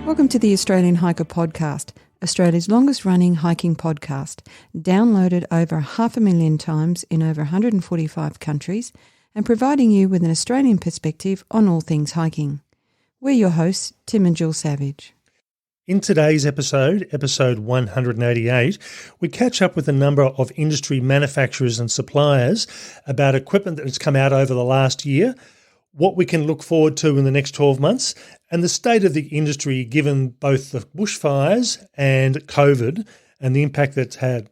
Welcome to the Australian Hiker Podcast, Australia's longest running hiking podcast, downloaded over 500,000 times in over 145 countries and providing you with an Australian perspective on all things hiking. We're your hosts, Tim and Jill Savage. In today's episode 188, we catch up with a number of industry manufacturers and suppliers about equipment that has come out over the last year, what we can look forward to in the next 12 months, and the state of the industry given both the bushfires and COVID and the impact that's had.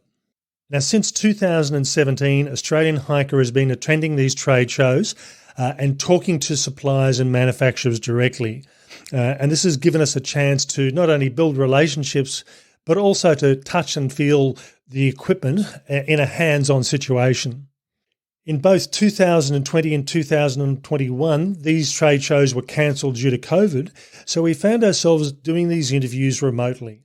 Now, since 2017, Australian Hiker has been attending these trade shows and talking to suppliers and manufacturers directly. And this has given us a chance to not only build relationships, but also to touch and feel the equipment in a hands-on situation. In both 2020 and 2021, these trade shows were cancelled due to COVID, so we found ourselves doing these interviews remotely.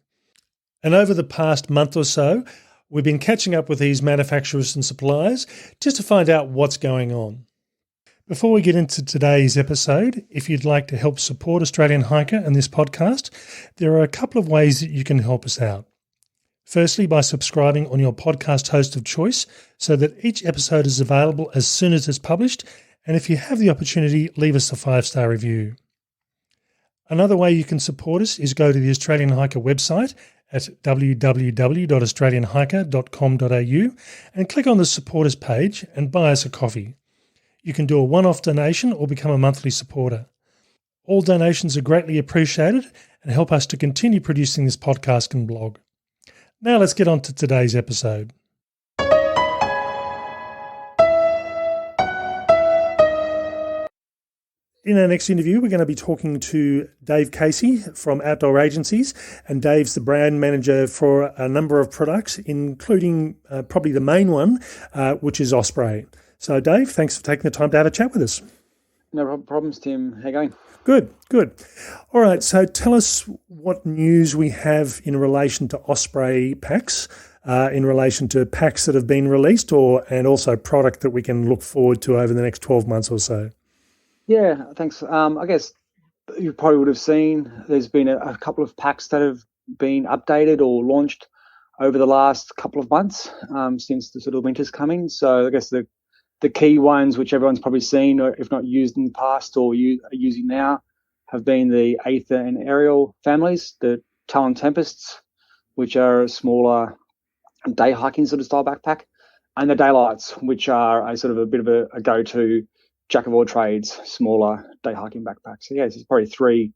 And over the past month or so, we've been catching up with these manufacturers and suppliers just to find out what's going on. Before we get into today's episode, if you'd like to help support Australian Hiker and this podcast, there are a couple of ways that you can help us out. Firstly, by subscribing on your podcast host of choice so that each episode is available as soon as it's published, and if you have the opportunity, leave us a 5-star review. Another way you can support us is go to the Australian Hiker website at www.australianhiker.com.au and click on the Support Us page and buy us a coffee. You can do a one-off donation or become a monthly supporter. All donations are greatly appreciated and help us to continue producing this podcast and blog. Now let's get on to today's episode. In our next interview, we're going to be talking to Dave Casey from Outdoor Agencies, and Dave's the brand manager for a number of products, including probably the main one, which is Osprey. So Dave, thanks for taking the time to have a chat with us. No problems, Tim. How you going? Good. All right, so tell us what news we have in relation to Osprey packs, in relation to packs that have been released and also product that we can look forward to over the next 12 months or so. Yeah, thanks. I guess you probably would have seen there's been a couple of packs that have been updated or launched over the last couple of months since the sort of winter's coming. So I guess the key ones, which everyone's probably seen, or if not used in the past or are using now, have been the Aether and Ariel families, the Talon Tempests, which are a smaller day hiking sort of style backpack, and the Daylights, which are a sort of a bit of a go-to jack of all trades, smaller day hiking backpack. So yeah, there's probably three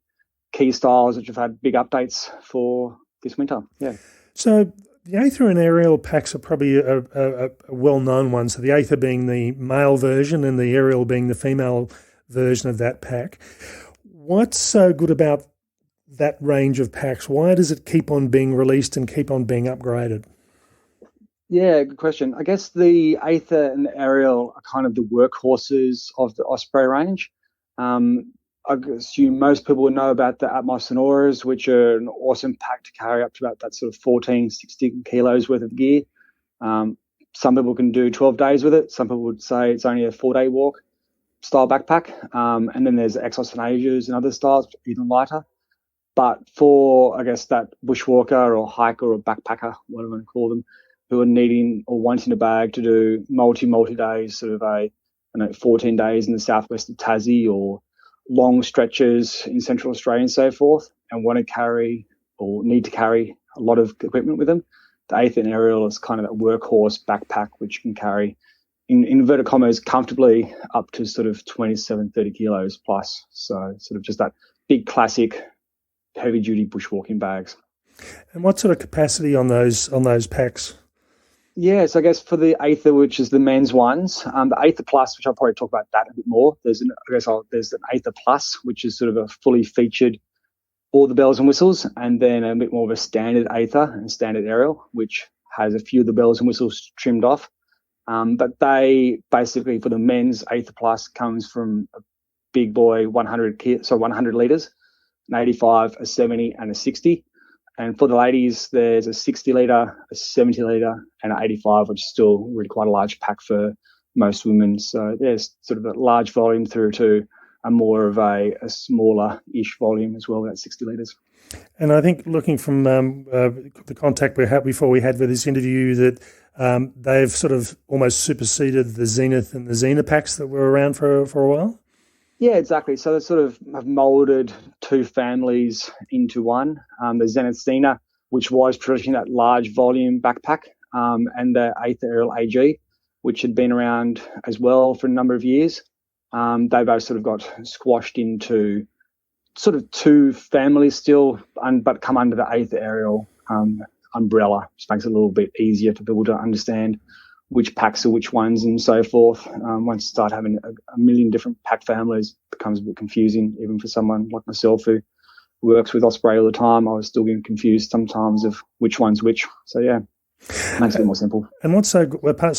key styles which have had big updates for this winter. Yeah. So the Aether and Ariel packs are probably a well-known one. So the Aether being the male version and the Ariel being the female version of that pack. What's so good about that range of packs? Why does it keep on being released and keep on being upgraded? Yeah, good question. I guess the Aether and the Ariel are kind of the workhorses of the Osprey range. I assume most people would know about the Atmos and Auras, which are an awesome pack to carry up to about that sort of 14, 16 kilos worth of gear. Some people can do 12 days with it. Some people would say it's only a 4-day walk style backpack. And then there's Exos and Asias and other styles, even lighter. But for, I guess, that bushwalker or hiker or backpacker, whatever you want to call them, who are needing or wanting a bag to do multi days, sort of 14 days in the southwest of Tassie or long stretches in Central Australia and so forth, and want to carry or need to carry a lot of equipment with them, the Aether and Ariel is kind of that workhorse backpack which can carry, in inverted commas, comfortably up to sort of 27, 30 kilos plus. So sort of just that big classic heavy-duty bushwalking bags. And what sort of capacity on those packs? Yeah, so I guess for the Aether, which is the men's ones, the Aether Plus, which I'll probably talk about that a bit more. There's an Aether Plus, which is sort of a fully featured, all the bells and whistles, and then a bit more of a standard Aether and standard Ariel, which has a few of the bells and whistles trimmed off. But they basically, for the men's Aether Plus, comes from a big boy 100 litres, an 85, a 70, and a 60. And for the ladies, there's a 60 litre, a 70 litre, and an 85, which is still really quite a large pack for most women. So there's sort of a large volume through to more of a smaller-ish volume as well, about 60 litres. And I think looking from the contact we had before we had with this interview that they've sort of almost superseded the Zenith and the Xena packs that were around for a while. Yeah, exactly. So they sort of have moulded two families into one. The Zenith Xena, which was traditionally that large volume backpack, and the Aether Aerial AG, which had been around as well for a number of years. They both sort of got squashed into sort of two families still, but come under the Aether Aerial umbrella, which makes it a little bit easier for people to understand which packs are which ones and so forth. Once you start having a million different pack families, it becomes a bit confusing, even for someone like myself who works with Osprey all the time. I was still getting confused sometimes of which one's which. So, yeah, makes it a bit more simple. And what's so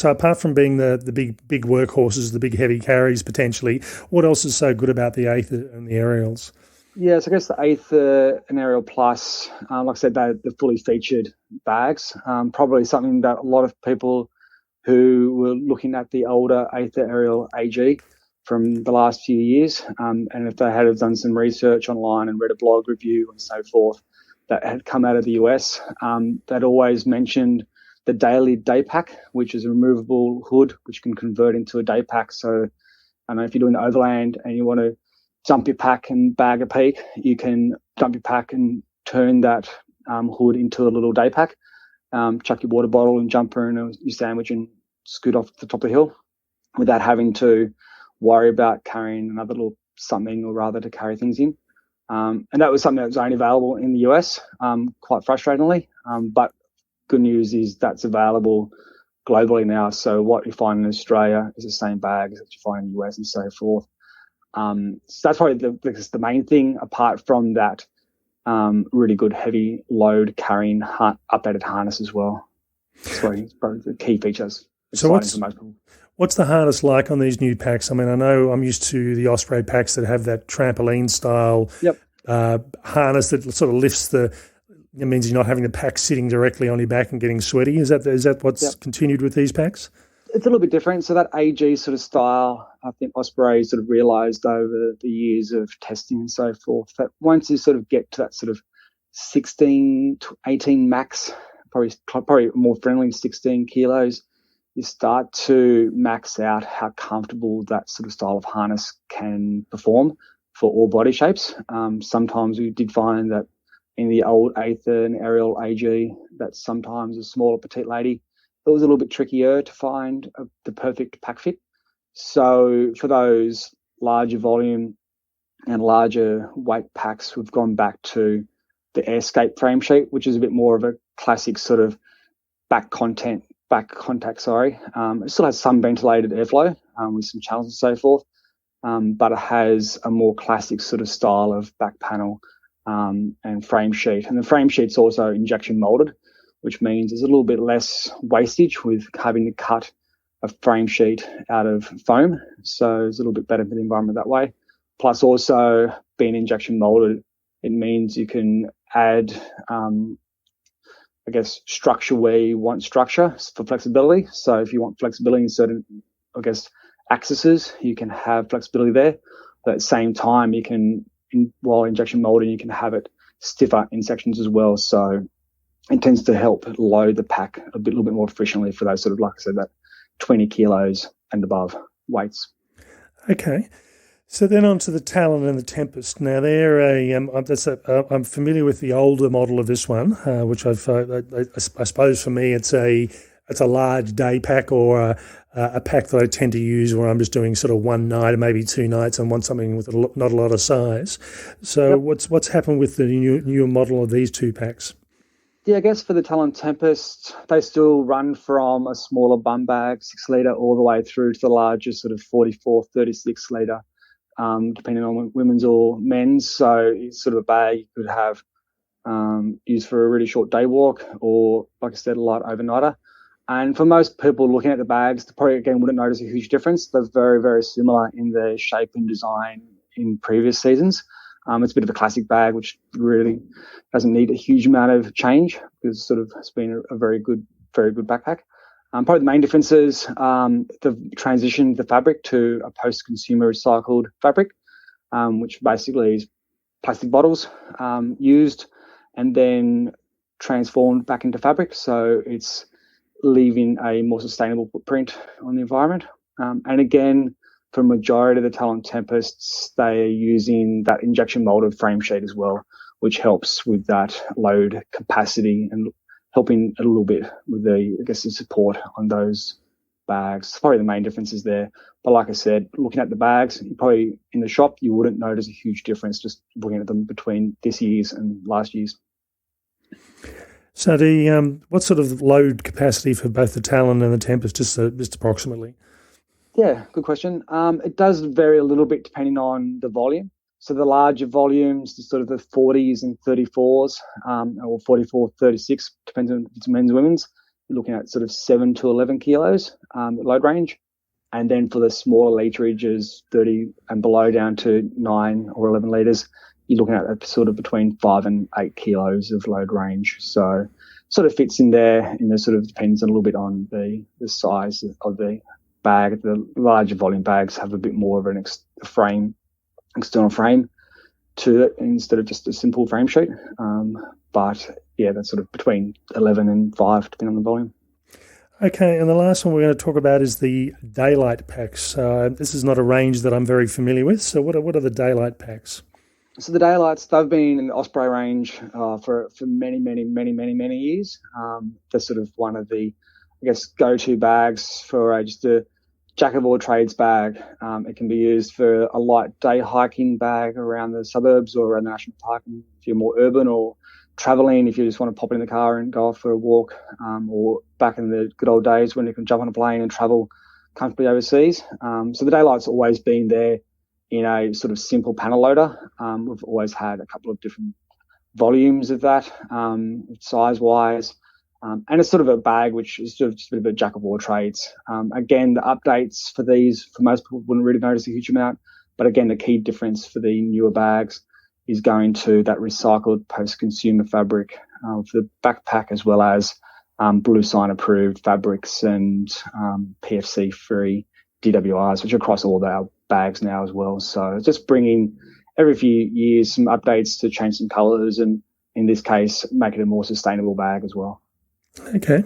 apart from being the big workhorses, the big heavy carries potentially, what else is so good about the Aether and the Aerials? Yeah, so I guess the Aether and Aerial Plus, like I said, they're the fully featured bags. Probably something that a lot of people who were looking at the older Aether Aerial AG from the last few years, and if they had have done some research online and read a blog review and so forth that had come out of the US, they'd always mentioned the Daily Day Pack, which is a removable hood which can convert into a day pack. So I know if you're doing the overland and you want to dump your pack and bag a peak, you can dump your pack and turn that hood into a little day pack, chuck your water bottle and jumper and your sandwich and scoot off the top of the hill without having to worry about carrying another little something or rather to carry things in. And that was something that was only available in the US, quite frustratingly. But good news is that's available globally now. So what you find in Australia is the same bag as what you find in the US and so forth. So that's probably the main thing, apart from that really good heavy load carrying updated harness as well. That's probably the key features. So what's the harness like on these new packs? I mean, I know I'm used to the Osprey packs that have that trampoline style harness that sort of lifts it means you're not having the pack sitting directly on your back and getting sweaty. Is that what's continued with these packs? It's a little bit different. So that AG sort of style, I think Osprey sort of realised over the years of testing and so forth that once you sort of get to that sort of 16 to 18 max, probably more friendly 16 kilos, you start to max out how comfortable that sort of style of harness can perform for all body shapes. Sometimes we did find that in the old Aether and Aerial AG, that sometimes a smaller petite lady, it was a little bit trickier to find the perfect pack fit. So for those larger volume and larger weight packs, we've gone back to the Airscape frame sheet, which is a bit more of a classic sort of back contact. It still has some ventilated airflow with some channels and so forth, but it has a more classic sort of style of back panel and frame sheet. And the frame sheet's also injection molded, which means there's a little bit less wastage with having to cut a frame sheet out of foam. So it's a little bit better for the environment that way. Plus also being injection molded, it means you can add structure where you want structure for flexibility. So if you want flexibility in certain, axes, you can have flexibility there. But at the same time, you can, while injection molding, you can have it stiffer in sections as well. So it tends to help load the pack a little bit more efficiently for those sort of, like I said, that 20 kilos and above weights. Okay. So then on to the Talon and the Tempest. Now they're I'm familiar with the older model of this one, which I suppose for me it's a large day pack or a pack that I tend to use where I'm just doing sort of one night or maybe 2 nights and want something with not a lot of size. So what's happened with the newer model of these two packs? Yeah, I guess for the Talon Tempest, they still run from a smaller bum bag, 6 litre, all the way through to the larger sort of 44, 36 litre. Depending on women's or men's. So it's sort of a bag you could have used for a really short day walk or, like I said, a light overnighter. And for most people looking at the bags, they probably, again, wouldn't notice a huge difference. They're very, very similar in their shape and design in previous seasons. It's a bit of a classic bag, which really doesn't need a huge amount of change because it's been a very good backpack. Probably the main differences, the transition the fabric to a post-consumer recycled fabric. which basically is plastic bottles used and then transformed back into fabric. So it's leaving a more sustainable footprint on the environment. And again, for a majority of the Talon Tempests, they are using that injection molded frame sheet as well, which helps with that load capacity and helping a little bit with the support on those bags. Probably the main difference is there. But like I said, looking at the bags, you probably in the shop, you wouldn't notice a huge difference just looking at them between this year's and last year's. So what sort of load capacity for both the Talon and the Tempest, just approximately? Yeah, good question. It does vary a little bit depending on the volume. So the larger volumes, the sort of the 40s and 34s, or 44, 36, depends on if it's men's, women's. You're looking at sort of 7 to 11 kilos load range. And then for the smaller literages, 30 and below down to 9 or 11 litres, you're looking at a sort of between 5 and 8 kilos of load range. So sort of fits in there, and it sort of depends a little bit on the size of the bag. The larger volume bags have a bit more of an external frame to it instead of just a simple frame sheet. But yeah, that's sort of between 11 and 5, depending on the volume. Okay, and the last one we're going to talk about is the daylight packs. This is not a range that I'm very familiar with. So what are the daylight packs? So the daylights, they've been in the Osprey range for many, many, many, many, many years. They're sort of one of the, go-to bags for just a jack of all trades bag. It can be used for a light day hiking bag around the suburbs or around the national park if you're more urban, or traveling if you just want to pop in the car and go off for a walk, or back in the good old days when you can jump on a plane and travel comfortably overseas. So the daylight's always been there in a sort of simple panel loader. We've always had a couple of different volumes of that, size-wise. And it's sort of a bag which is sort of just a bit of a jack of all trades. Again, the updates for these, for most people, wouldn't really notice a huge amount. But again, the key difference for the newer bags is going to that recycled post-consumer fabric for the backpack, as well as Blue Sign approved fabrics and PFC-free DWRs, which are across all our bags now as well. So just bringing every few years some updates to change some colours, and in this case, make it a more sustainable bag as well. Okay.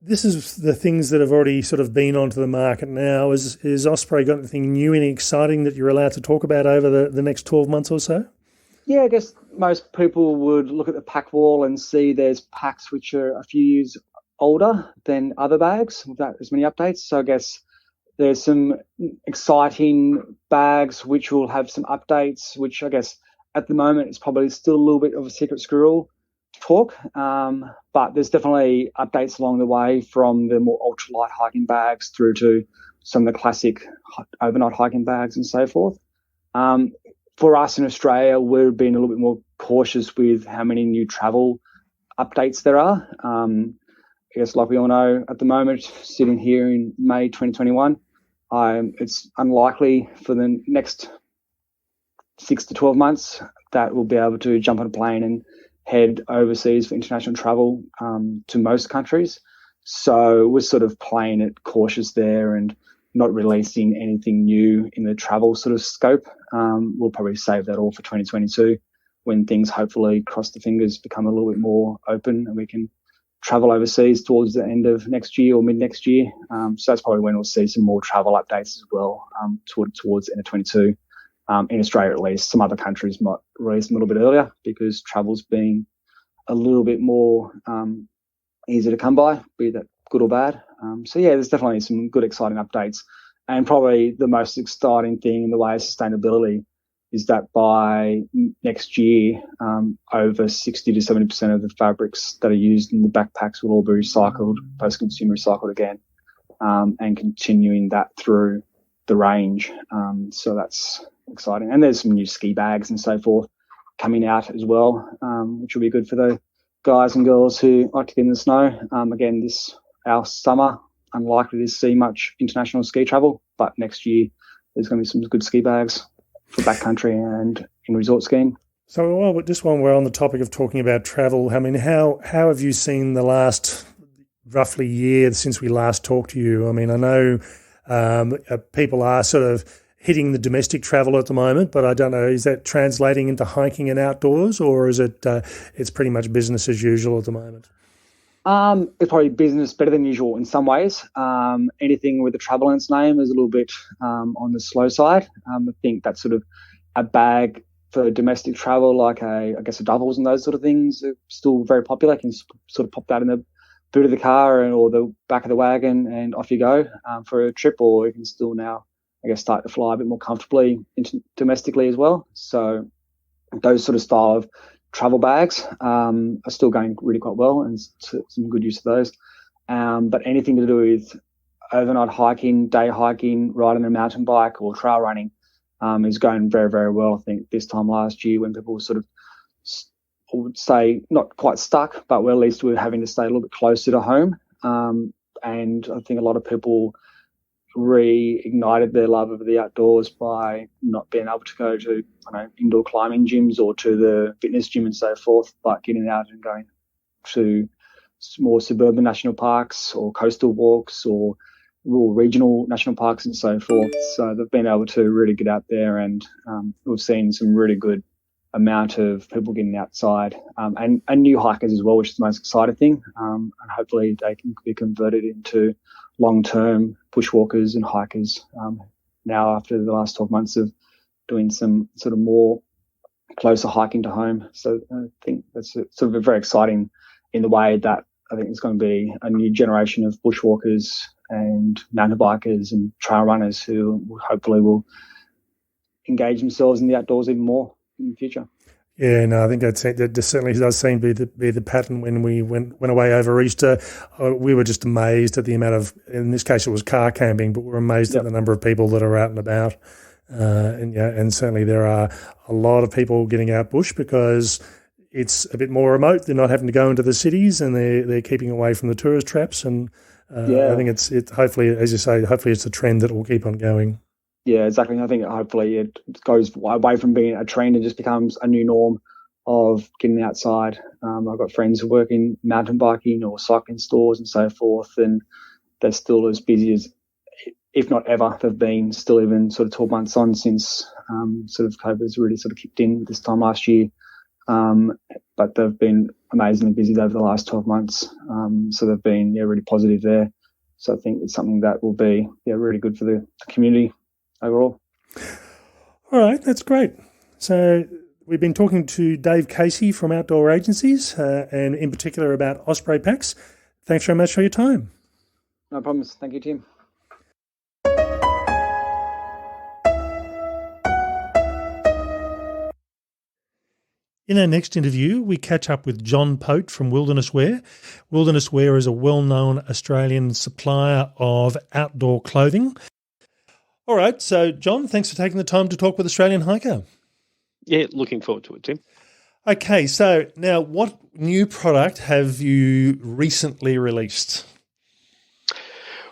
This is the things that have already sort of been onto the market now. Is Osprey got anything new, any exciting that you're allowed to talk about over the next 12 months or so? Yeah, I guess most people would look at the pack wall and see there's packs which are a few years older than other bags without as many updates. So I guess there's some exciting bags which will have some updates, which I guess at the moment is probably still a little bit of a secret squirrel talk. But there's definitely updates along the way, from the more ultralight hiking bags through to some of the classic overnight hiking bags and so forth. For us in Australia, we're being a little bit more cautious with how many new travel updates there are. I guess, like we all know, at the moment, sitting here in May 2021, it's unlikely for the next 6 to 12 months that we'll be able to jump on a plane and head overseas for international travel to most countries. So we're sort of playing it cautious there and not releasing anything new in the travel sort of scope. We'll probably save that all for 2022, when things, hopefully, cross the fingers, become a little bit more open and we can travel overseas towards the end of next year or mid next year. So that's probably when we'll see some more travel updates as well, towards the end of 22. In Australia, at least. Some other countries might release them a little bit earlier because travel's been a little bit more easy to come by, be that good or bad. So yeah, there's definitely some good, exciting updates. And probably the most exciting thing in the way of sustainability is that by next year, over 60 to 70% of the fabrics that are used in the backpacks will all be recycled, post-consumer recycled again, and continuing that through the range. So that's exciting. And there's some new ski bags and so forth coming out as well, which will be good for the guys and girls who like to get in the snow. Again, our summer, unlikely to see much international ski travel, but next year there's going to be some good ski bags for backcountry and in resort skiing. So, just when we're on the topic of talking about travel, I mean, how have you seen the last roughly year since we last talked to you? I mean, I know people are sort of hitting the domestic travel at the moment, but I don't know, is that translating into hiking and outdoors, or is it it's pretty much business as usual at the moment? It's probably business better than usual in some ways. Anything with a travel in its name is a little bit on the slow side. I think that's sort of a bag for domestic travel, like I guess a doubles and those sort of things are still very popular. You can sort of pop that in the boot of the car or the back of the wagon and off you go for a trip, or you can still now, I guess, start to fly a bit more comfortably domestically as well. So those sort of style of travel bags are still going really quite well, and some good use of those. But anything to do with overnight hiking, day hiking, riding a mountain bike or trail running is going very, very well. I think this time last year when people were sort of, I would say, not quite stuck, but at least we were having to stay a little bit closer to home. And I think a lot of people reignited their love of the outdoors by not being able to go to indoor climbing gyms or to the fitness gym and so forth, but getting out and going to more suburban national parks or coastal walks or rural regional national parks and so forth. So they've been able to really get out there, and we've seen some really good amount of people getting outside and new hikers as well, which is the most exciting thing. And hopefully they can be converted into long-term bushwalkers and hikers now after the last 12 months of doing some sort of more closer hiking to home. So I think that's sort of very exciting in the way that I think it's going to be a new generation of bushwalkers and mountain bikers and trail runners who hopefully will engage themselves in the outdoors even more in the future. Yeah, no, I think that certainly does seem to be the pattern. When we went away over Easter, we were just amazed at the amount of, in this case it was car camping, but we're amazed at the number of people that are out and about. And certainly there are a lot of people getting out bush because it's a bit more remote. They're not having to go into the cities, and they're keeping away from the tourist traps. And I think it's hopefully, as you say, hopefully it's a trend that will keep on going. Yeah, exactly. I think hopefully it goes away from being a trend and just becomes a new norm of getting outside. I've got friends who work in mountain biking or cycling stores and so forth, and they're still as busy as, if not ever, they've been, still even sort of 12 months on since sort of COVID's really sort of kicked in this time last year. But they've been amazingly busy over the last 12 months. So they've been really positive there. So I think it's something that will be really good for the community overall. All right, that's great. So we've been talking to Dave Casey from Outdoor Agencies and in particular about Osprey packs. Thanks very much for your time. No problems. Thank you, Tim. In our next interview, we catch up with John Pote from Wilderness Wear. Wilderness Wear is a well-known Australian supplier of outdoor clothing. All right, so John, thanks for taking the time to talk with Australian Hiker. Yeah, looking forward to it, Tim. Okay, so now what new product have you recently released?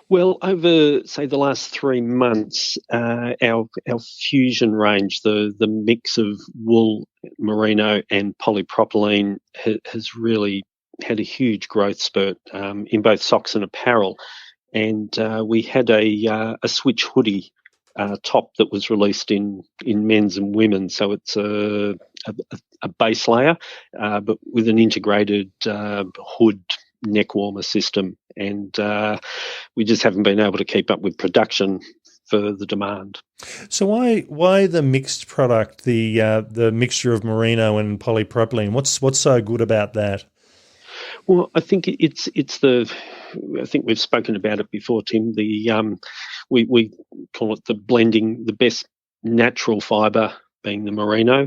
Well, over, say, the last 3 months, our Fusion range, the mix of wool, merino and polypropylene has really had a huge growth spurt in both socks and apparel. And we had a switch hoodie top that was released in men's and women's. So it's a base layer, but with an integrated hood neck warmer system. And we just haven't been able to keep up with production for the demand. So why the mixed product, the mixture of merino and polypropylene? What's so good about that? Well, I think I think we've spoken about it before, Tim. We call it the blending, the best natural fibre being the merino,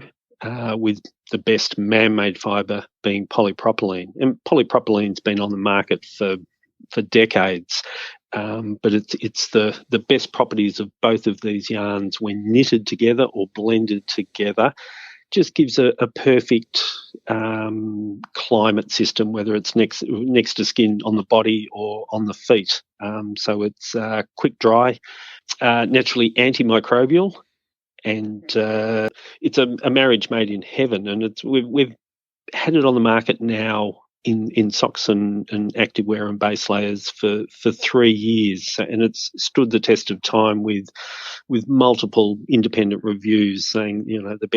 with the best man-made fibre being polypropylene. And polypropylene's been on the market for decades, but it's the best properties of both of these yarns when knitted together or blended together just gives a perfect climate system, whether it's next to skin on the body or on the feet. So it's quick dry, naturally antimicrobial, and it's a marriage made in heaven. And we've had it on the market now in socks and activewear and base layers for 3 years, and it's stood the test of time with multiple independent reviews saying, the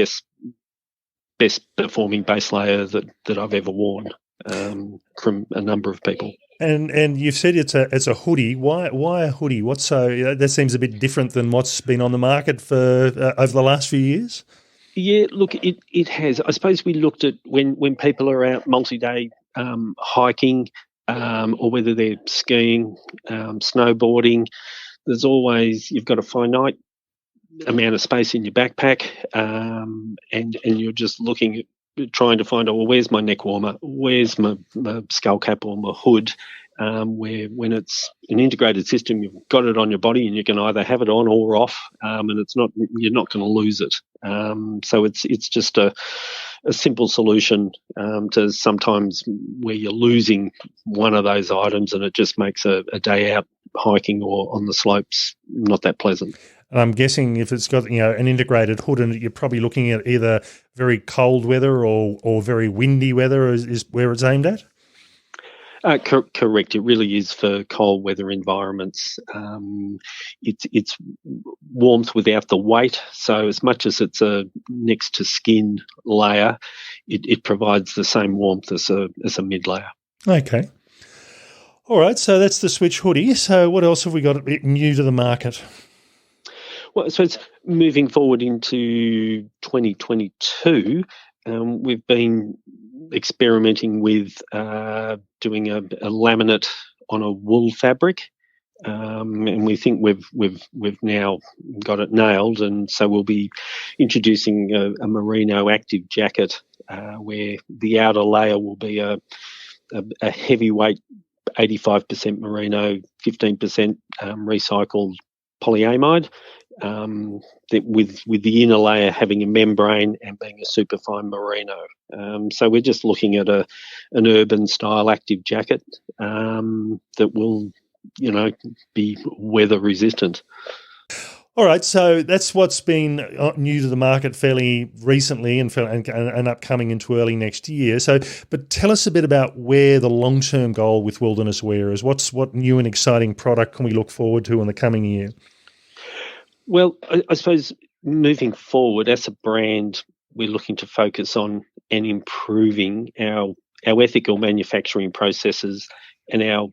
best performing base layer that I've ever worn, from a number of people. And you've said it's a hoodie. Why a hoodie? What's so that seems a bit different than what's been on the market for over the last few years? Yeah, look, it has. I suppose we looked at when people are out multi-day hiking, or whether they're skiing, snowboarding. There's always, you've got a finite amount of space in your backpack, and you're just looking at trying to find, where's my neck warmer, where's my skull cap or my hood, where when it's an integrated system, you've got it on your body and you can either have it on or off, and you're not going to lose it. So it's just a simple solution to sometimes where you're losing one of those items, and it just makes a day out hiking or on the slopes not that pleasant. And I'm guessing if it's got an integrated hood in it, you're probably looking at either very cold weather or very windy weather is where it's aimed at? Correct. It really is for cold weather environments. It's warmth without the weight. So as much as it's a next to skin layer, it provides the same warmth as a mid layer. Okay. All right. So that's the Switch hoodie. So what else have we got new to the market? Well, so it's moving forward into 2022. We've been experimenting with doing a laminate on a wool fabric, and we think we've now got it nailed. And so we'll be introducing a merino active jacket, where the outer layer will be a heavyweight 85% merino, 15% recycled polyamide. That with the inner layer having a membrane and being a superfine merino. So we're just looking at an urban style active jacket that will, be weather resistant. All right, so that's what's been new to the market fairly recently and upcoming into early next year. So, but tell us a bit about where the long-term goal with Wilderness Wear is. What new and exciting product can we look forward to in the coming year? Well, I suppose moving forward as a brand, we're looking to focus on and improving our ethical manufacturing processes and our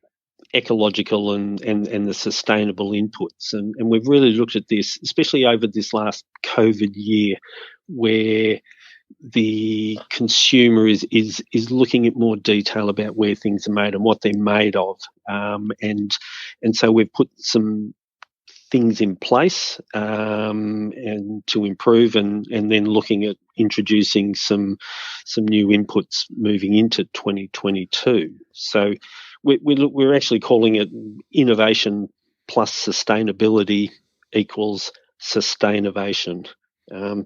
ecological and the sustainable inputs. And we've really looked at this, especially over this last COVID year, where the consumer is looking at more detail about where things are made and what they're made of. And so we've put some things in place and to improve, and then looking at introducing some new inputs moving into 2022. So we're actually calling it innovation plus sustainability equals sustain-ovation.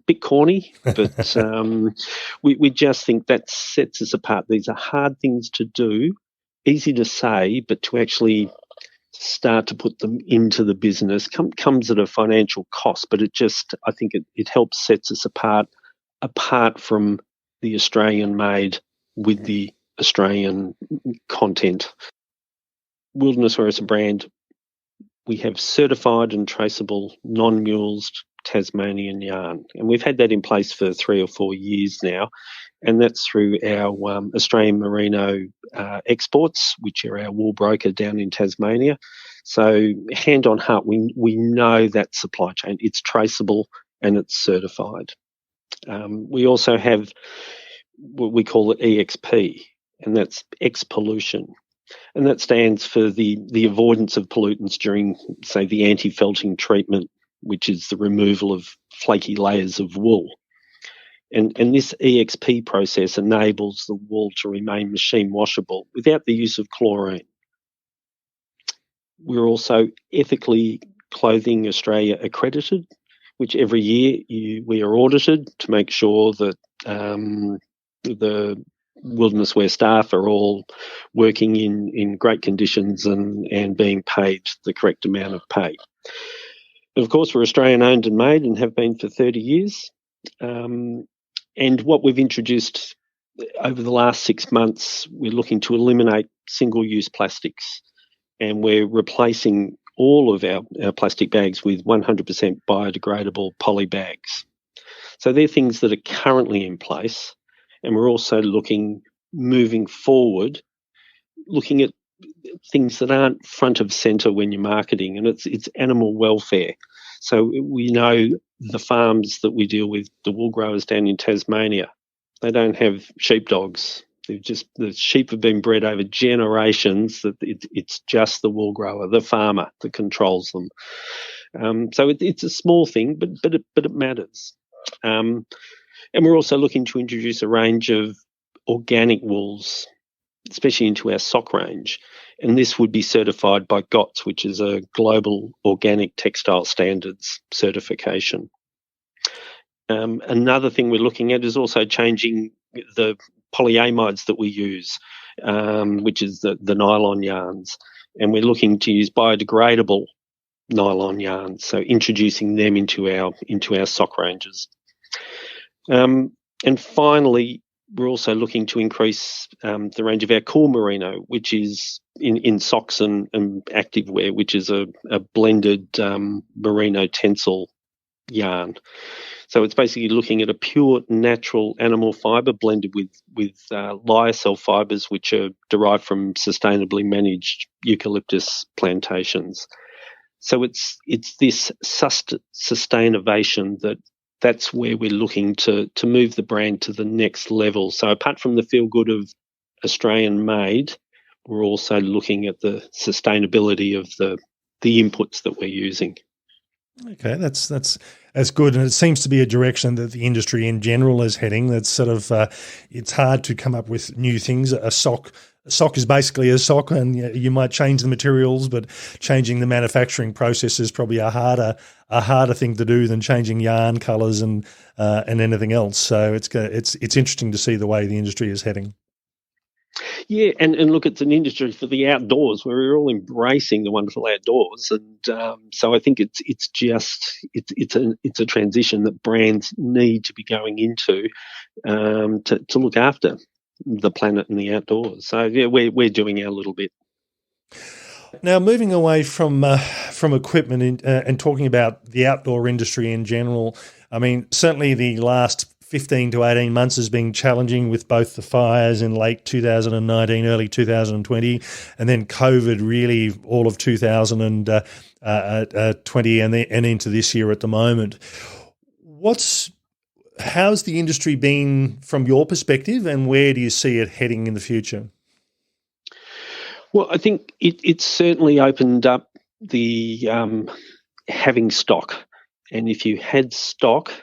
Bit corny, but we just think that sets us apart. These are hard things to do, easy to say, but to actually start to put them into the business comes at a financial cost, but I think it helps sets us apart from the Australian made with the Australian content. Wilderness Wear as a brand, we have certified and traceable non-mulesed Tasmanian yarn, and we've had that in place for 3 or 4 years now, and that's through our Australian Merino exports, which are our wool broker down in Tasmania. So hand on heart, we know that supply chain. It's traceable and it's certified. We also have what we call it EXP, and that's X pollution. And that stands for the avoidance of pollutants during, say, the anti-felting treatment, which is the removal of flaky layers of wool. And this EXP process enables the wool to remain machine washable without the use of chlorine. We're also Ethically Clothing Australia accredited, which every year we are audited to make sure that the Wilderness Wear staff are all working in great conditions and being paid the correct amount of pay. And of course, we're Australian owned and made and have been for 30 years. And what we've introduced over the last 6 months, we're looking to eliminate single-use plastics, and we're replacing all of our plastic bags with 100% biodegradable poly bags. So they're things that are currently in place, and we're also moving forward, looking at things that aren't front of centre when you're marketing, and it's animal welfare. So we know the farms that we deal with, the wool growers down in Tasmania, they don't have sheepdogs. The sheep have been bred over generations. That it's just the wool grower, the farmer, that controls them. So it's a small thing, but it matters. And we're also looking to introduce a range of organic wools, especially into our sock range. And this would be certified by GOTS, which is a Global Organic Textile Standards certification. Another thing we're looking at is also changing the polyamides that we use, which is the nylon yarns. And we're looking to use biodegradable nylon yarns, so introducing them into our sock ranges. And finally, we're also looking to increase the range of our cool merino, which is in socks and activewear, which is a blended merino tencel yarn. So it's basically looking at a pure natural animal fibre blended with lyocell fibres, which are derived from sustainably managed eucalyptus plantations. So it's this sustainability that's where we're looking to move the brand to the next level. So apart from the feel good of Australian made, we're also looking at the sustainability of the inputs that we're using. Okay, that's good, and it seems to be a direction that the industry in general is heading. That's sort of it's hard to come up with new things. A sock is basically a sock, and you might change the materials, but changing the manufacturing process is probably a harder thing to do than changing yarn colours and anything else. So it's interesting to see the way the industry is heading. Yeah, and look, it's an industry for the outdoors where we're all embracing the wonderful outdoors, and so I think it's a transition that brands need to be going into to look after the planet and the outdoors. So yeah, we're doing our little bit. Now, moving away from equipment and talking about the outdoor industry in general, I mean, certainly the last 15 to 18 months has been challenging with both the fires in late 2019, early 2020, and then COVID really all of 2020 and into this year at the moment. How's the industry been from your perspective, and where do you see it heading in the future? Well, I think it's certainly opened up the having stock, and if you had stock,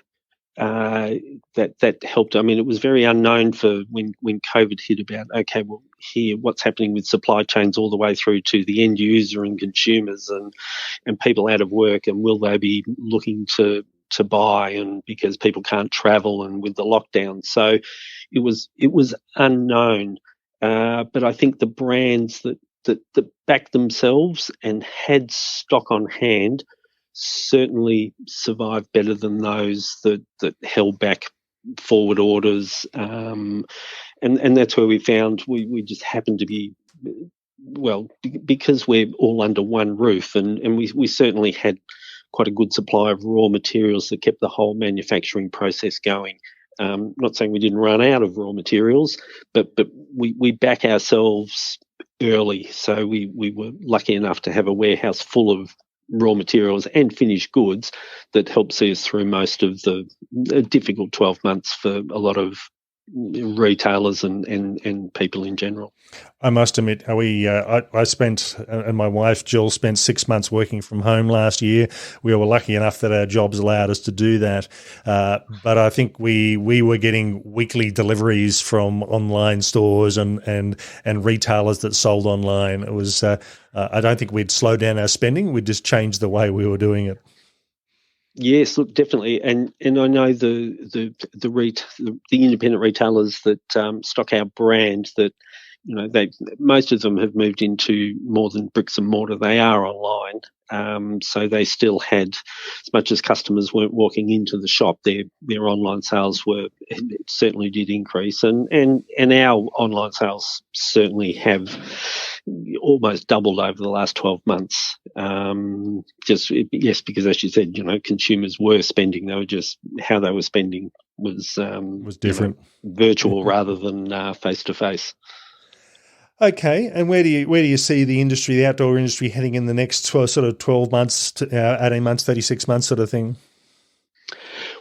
that helped. I mean, it was very unknown for when COVID hit about, okay, well, here, what's happening with supply chains all the way through to the end user and consumers and people out of work, and will they be looking to buy, and because people can't travel and with the lockdown. So it was unknown. But I think the brands that backed themselves and had stock on hand certainly survived better than those that held back forward orders. And that's where we found we just happened to be, well, because we're all under one roof, and we certainly had quite a good supply of raw materials that kept the whole manufacturing process going. Not saying we didn't run out of raw materials, but we back ourselves early. So we were lucky enough to have a warehouse full of raw materials and finished goods that helped see us through most of the difficult 12 months for a lot of retailers and people in general. I must admit, I spent, and my wife Jill spent 6 months working from home last year. We were lucky enough that our jobs allowed us to do that. But I think we were getting weekly deliveries from online stores and retailers that sold online. It was, I don't think we'd slow down our spending. We'd just change the way we were doing it. Yes, look, definitely, and I know the independent retailers that stock our brand, that most of them have moved into more than bricks and mortar. They are online. So they still had, as much as customers weren't walking into the shop, their online sales it certainly did increase, and our online sales certainly have almost doubled over the last 12 months. Because as you said, consumers were spending. They were just, how they were spending was different, virtual rather than face to face. Okay, and where do you see the outdoor industry heading in the next 12 months, 18 months, 36 months sort of thing?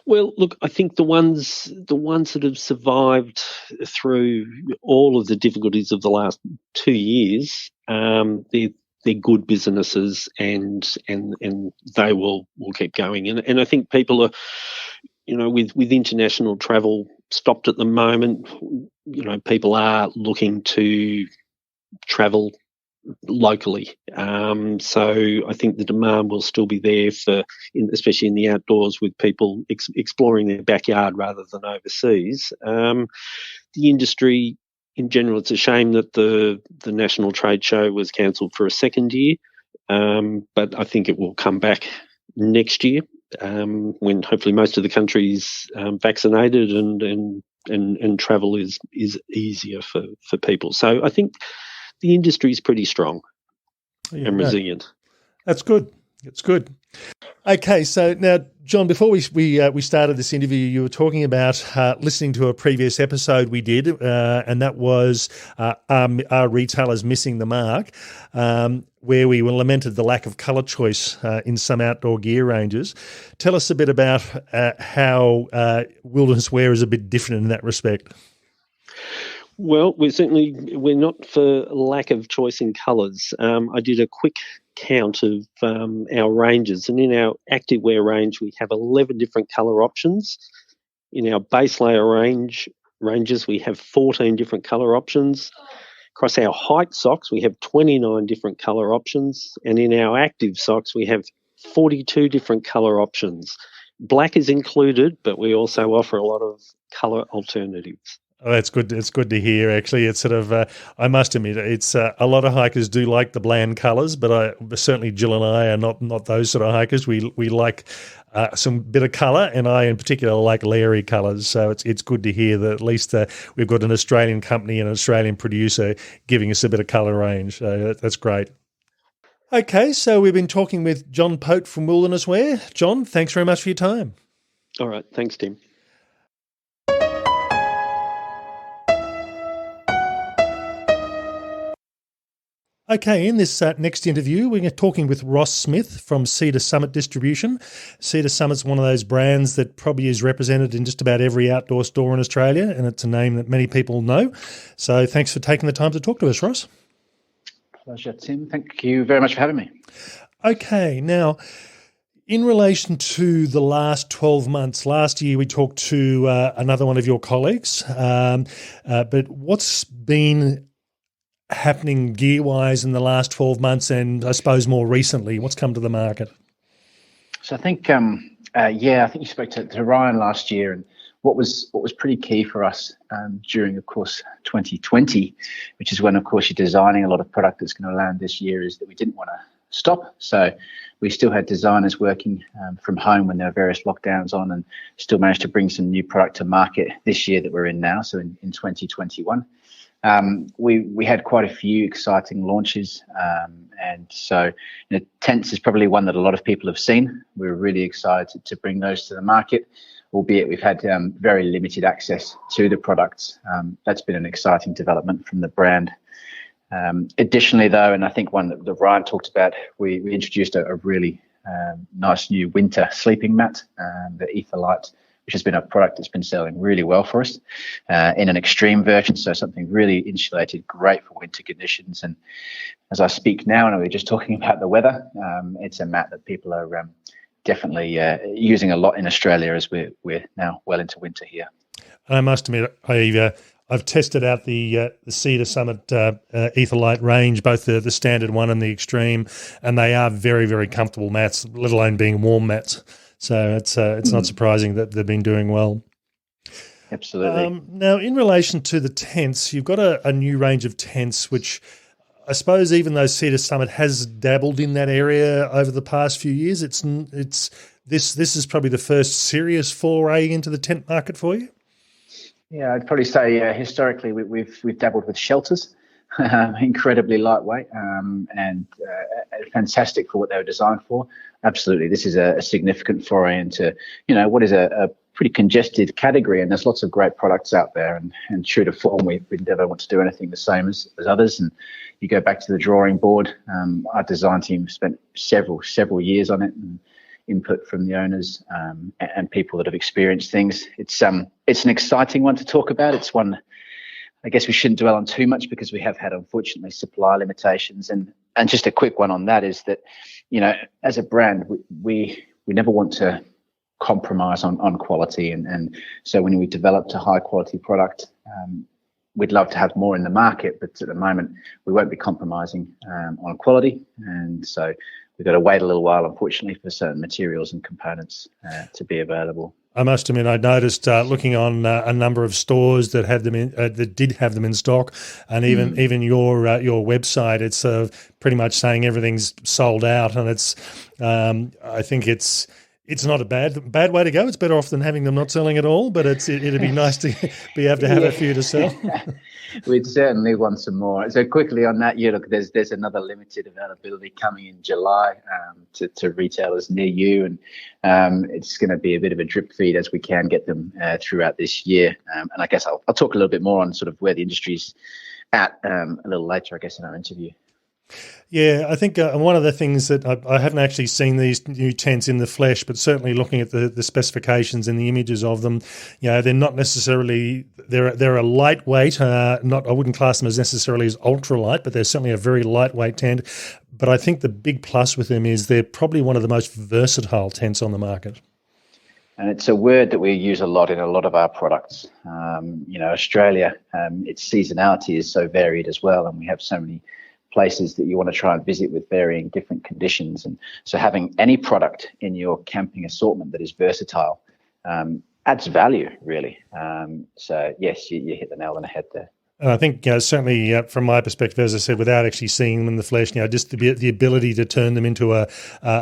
Well, look, I think the ones that have survived through all of the difficulties of the last 2 years, they're good businesses, and they will keep going. And I think people are, with international travel stopped at the moment, people are looking to travel locally. So I think the demand will still be there especially in the outdoors, with people exploring their backyard rather than overseas. The industry in general, it's a shame that the National Trade Show was cancelled for a second year, but I think it will come back next year, when hopefully most of the country's vaccinated and travel is easier for people. So I think the industry is pretty strong and resilient. That's good. It's good. Okay, so now, John, before we started this interview, you were talking about listening to a previous episode we did, and that was Are Retailers Missing the Mark, where we lamented the lack of colour choice in some outdoor gear ranges. Tell us a bit about how Wilderness Wear is a bit different in that respect. Well, we're not for lack of choice in colours. I did a quick count of our ranges, and in our activewear range we have 11 different colour options. In our base layer ranges we have 14 different colour options. Across our hike socks we have 29 different colour options, and in our active socks we have 42 different colour options. Black is included, but we also offer a lot of colour alternatives. Oh, that's good. It's good to hear. Actually, it's sort of. I must admit, it's a lot of hikers do like the bland colours, but certainly Jill and I are not those sort of hikers. We like some bit of colour, and I in particular like leery colours. So it's good to hear that at least we've got an Australian company and an Australian producer giving us a bit of colour range. So that's great. Okay, so we've been talking with John Pote from Wilderness Wear. John, thanks very much for your time. All right, thanks, Tim. Okay, in this next interview, we're talking with Ross Smith from Cedar Summit Distribution. Cedar Summit's one of those brands that probably is represented in just about every outdoor store in Australia, and it's a name that many people know. So thanks for taking the time to talk to us, Ross. Pleasure, Tim. Thank you very much for having me. Okay, now, in relation to the last 12 months, last year we talked to another one of your colleagues, but what's been happening gear-wise in the last 12 months and I suppose more recently? What's come to the market? So I think, I think you spoke to Ryan last year, and what was pretty key for us during, of course, 2020, which is when, of course, you're designing a lot of product that's going to land this year, is that we didn't want to stop. So we still had designers working from home when there were various lockdowns on, and still managed to bring some new product to market this year that we're in now, so in 2021. We had quite a few exciting launches, and so tents is probably one that a lot of people have seen. We're really excited to bring those to the market, albeit we've had very limited access to the products. That's been an exciting development from the brand. Additionally, though, and I think one that Ryan talked about, we introduced a really nice new winter sleeping mat, the Ether Light, which has been a product that's been selling really well for us in an extreme version. So something really insulated, great for winter conditions. And as I speak now, and we were just talking about the weather, it's a mat that people are definitely using a lot in Australia as we're now well into winter here. I must admit, I've tested out the Cedar Summit Ether Light range, both the standard one and the extreme, and they are very, very comfortable mats, let alone being warm mats. So it's not surprising that they've been doing well. Absolutely. Now, in relation to the tents, you've got a new range of tents, which I suppose even though Cedar Summit has dabbled in that area over the past few years, this is probably the first serious foray into the tent market for you. Yeah, I'd probably say historically we've dabbled with shelters, incredibly lightweight and fantastic for what they were designed for. Absolutely, this is a significant foray into what is a pretty congested category, and there's lots of great products out there. And true to form, we never want to do anything the same as others. And you go back to the drawing board. Our design team spent several years on it, and input from the owners and people that have experienced things. It's an exciting one to talk about. It's one I guess we shouldn't dwell on too much because we have had, unfortunately, supply limitations. And just a quick one on that is that, as a brand, we never want to compromise on quality. And so when we developed a high quality product, we'd love to have more in the market, but at the moment we won't be compromising on quality. And so we've got to wait a little while, unfortunately, for certain materials and components to be available. I must admit, I noticed looking on a number of stores that had them in, that did have them in stock, and even your website, it's pretty much saying everything's sold out, and it's I think it's not a bad way to go. It's better off than having them not selling at all, but it'd be nice to be able to have a few to sell. We'd certainly want some more. So quickly on that, look, there's another limited availability coming in July to retailers near you, and it's going to be a bit of a drip feed as we can get them throughout this year. And I guess I'll talk a little bit more on sort of where the industry's at a little later, I guess, in our interview. Yeah, I think one of the things that I haven't actually seen these new tents in the flesh, but certainly looking at the specifications and the images of them, they're not necessarily they're a lightweight. I wouldn't class them as necessarily as ultralight, but they're certainly a very lightweight tent. But I think the big plus with them is they're probably one of the most versatile tents on the market. And it's a word that we use a lot in a lot of our products. Australia, its seasonality is so varied as well, and we have so many places that you want to try and visit with varying different conditions. And so having any product in your camping assortment that is versatile adds value, really. So yes, you hit the nail on the head there. And I think certainly from my perspective, as I said, without actually seeing them in the flesh, just the ability to turn them into a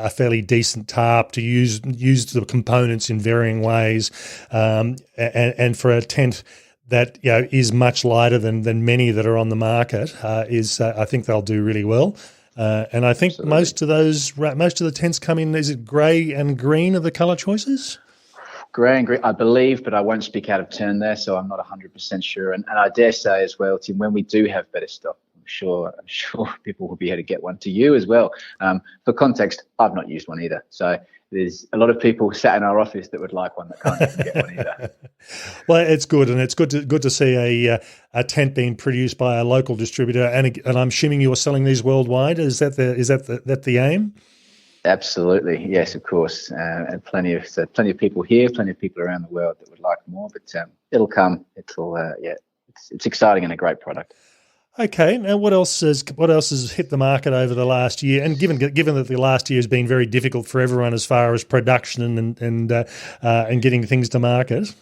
fairly decent tarp, to use the components in varying ways, and for a tent that is much lighter than many that are on the market, I think they'll do really well. And I think Absolutely. most of the tents come in. Is it grey and green are the colour choices? Grey and green, I believe, but I won't speak out of turn there, so I'm not 100% sure. And I dare say as well, Tim, when we do have better stock, I'm sure people will be able to get one to you as well. For context, I've not used one either, so there's a lot of people sat in our office that would like one that can't even get one either. Well, it's good, and it's good to see a tent being produced by a local distributor, and I'm assuming you're selling these worldwide. Is that the aim? Absolutely, yes, of course, and plenty of people here, plenty of people around the world that would like more, but it'll come. It's exciting and a great product. Okay, now what else has hit the market over the last year? And given that the last year has been very difficult for everyone as far as production and getting things to market.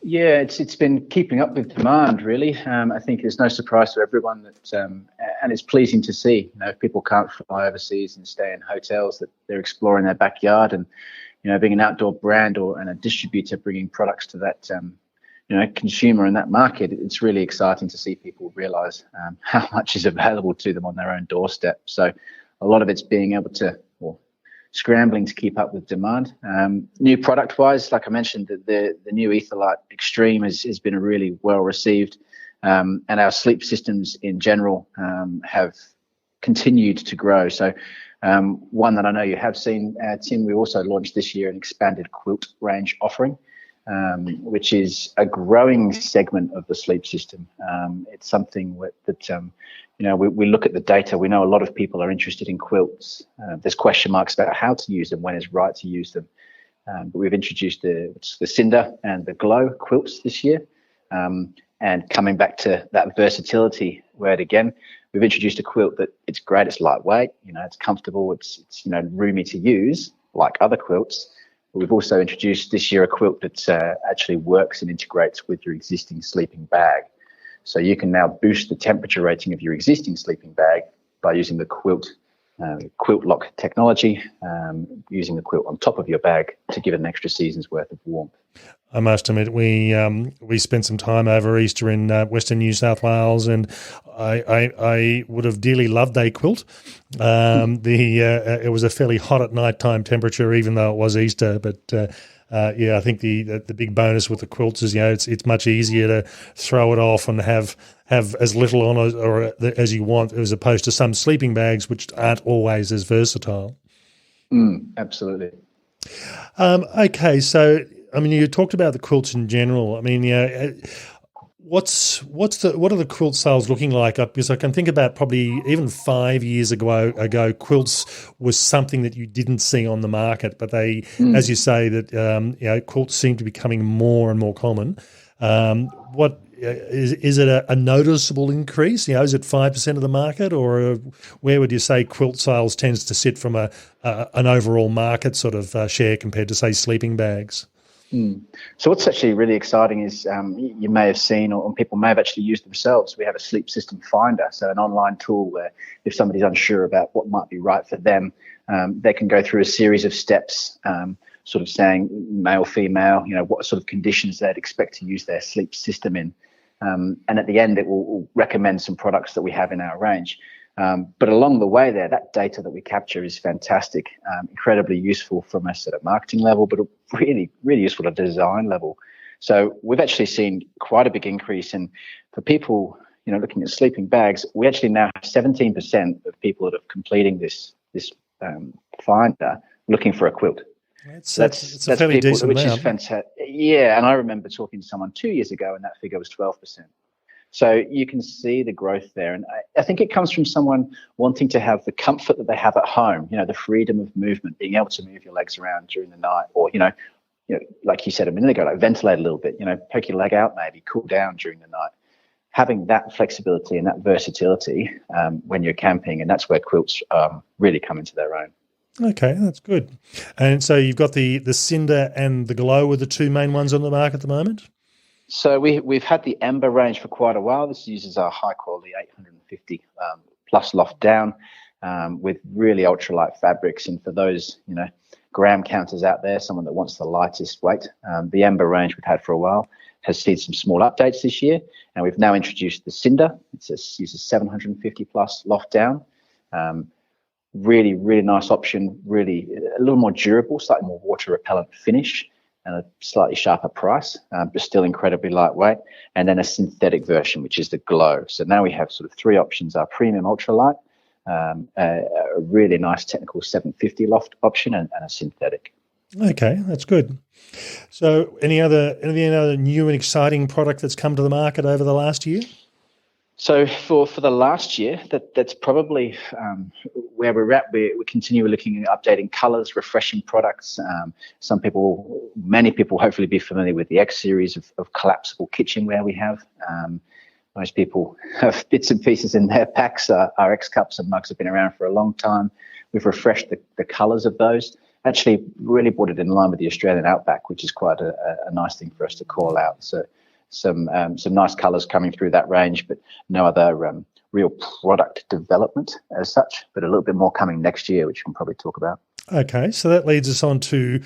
Yeah, it's been keeping up with demand, really. I think it's no surprise to everyone that, and it's pleasing to see. If people can't fly overseas and stay in hotels, that they're exploring their backyard, and being an outdoor brand and a distributor bringing products to that consumer in that market, it's really exciting to see people realize how much is available to them on their own doorstep. So a lot of it's being able to, or scrambling to keep up with demand. New product wise, like I mentioned, the new Etherlight Extreme has been really well received, and our sleep systems in general have continued to grow. So one that I know you have seen, Tim, we also launched this year an expanded quilt range offering, which is a growing segment of the sleep system. It's something that we look at the data. We know a lot of people are interested in quilts. There's question marks about how to use them, when it's right to use them. But we've introduced the Cinder and the Glow quilts this year. And coming back to that versatility word again, we've introduced a quilt that it's great. It's lightweight. It's comfortable. It's roomy to use like other quilts. We've also introduced this year a quilt that actually works and integrates with your existing sleeping bag. So you can now boost the temperature rating of your existing sleeping bag by using the quilt lock technology, using the quilt on top of your bag to give it an extra season's worth of warmth. I must admit, we spent some time over Easter in Western New South Wales, and I would have dearly loved a quilt. It was a fairly hot at nighttime temperature, even though it was Easter. But I think the big bonus with the quilts is it's much easier to throw it off and have as little on as you want, as opposed to some sleeping bags which aren't always as versatile. Absolutely. Okay, so I mean, you talked about the quilts in general. I mean, what are the quilt sales looking like? Because I can think about probably even 5 years ago, quilts was something that you didn't see on the market, but they, as you say, that quilts seem to be becoming more and more common. What is it a noticeable increase? Is it 5% of the market, or where would you say quilt sales tends to sit from an overall market sort of share compared to, say, sleeping bags? So what's actually really exciting is you may have seen, or people may have actually used themselves, we have a sleep system finder, so an online tool where if somebody's unsure about what might be right for them, they can go through a series of steps, sort of saying male, female, what sort of conditions they'd expect to use their sleep system in. And at the end, it will recommend some products that we have in our range. But along the way there, that data that we capture is fantastic, incredibly useful from a sort of marketing level, but really, really useful at a design level. So we've actually seen quite a big increase. And for people, looking at sleeping bags, we actually now have 17% of people that are completing this finder looking for a quilt. That's a fairly people, decent which amount. is fantastic. Yeah, and I remember talking to someone 2 years ago, and that figure was 12%. So you can see the growth there. And I think it comes from someone wanting to have the comfort that they have at home, the freedom of movement, being able to move your legs around during the night, or, like you said a minute ago, like ventilate a little bit, poke your leg out, maybe cool down during the night. Having that flexibility and that versatility when you're camping, and that's where quilts really come into their own. Okay, that's good. And so you've got the Cinder and the Glow are the two main ones on the market at the moment? So we've had the Ember range for quite a while. This uses our high quality 850 plus loft down with really ultralight fabrics. And for those, gram counters out there, someone that wants the lightest weight, the Ember range we've had for a while has seen some small updates this year. And we've now introduced the Cinder. It uses 750 plus loft down. Really, really nice option, really a little more durable, slightly more water repellent finish, and a slightly sharper price, but still incredibly lightweight. And then a synthetic version, which is the Glow. So now we have sort of three options: our premium ultralight, a really nice technical 750 loft option, and a synthetic. Okay, that's good. So any other new and exciting product that's come to the market over the last year? So for the last year, that's probably where we're at. We continue looking at updating colours, refreshing products. Many people hopefully be familiar with the X series of collapsible kitchenware we have. Most people have bits and pieces in their packs. Our X cups and mugs have been around for a long time. We've refreshed the colours of those. Actually, really brought it in line with the Australian outback, which is quite a nice thing for us to call out. So some nice colours coming through that range, but no other real product development as such, but a little bit more coming next year, which we can probably talk about. Okay, so that leads us on to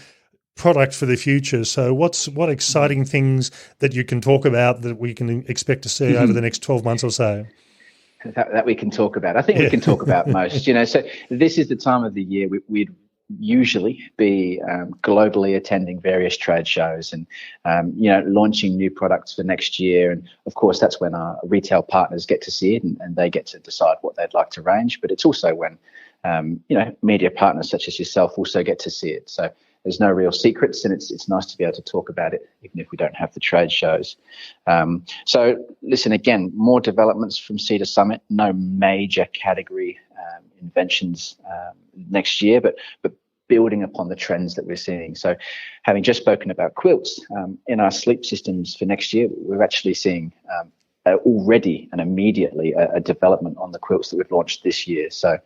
product for the future. So what exciting things that you can talk about that we can expect to see over the next 12 months or so? That we can talk about. I think we can talk about most. So this is the time of the year we'd usually be globally attending various trade shows and launching new products for next year. And of course, that's when our retail partners get to see it and they get to decide what they'd like to range. But it's also when media partners such as yourself also get to see it. So there's no real secrets, and it's nice to be able to talk about it even if we don't have the trade shows. So listen, again, more developments from Cedar Summit. No major category inventions next year, but building upon the trends that we're seeing. So having just spoken about quilts, in our sleep systems for next year, we're actually seeing already and immediately a development on the quilts that we've launched this year. So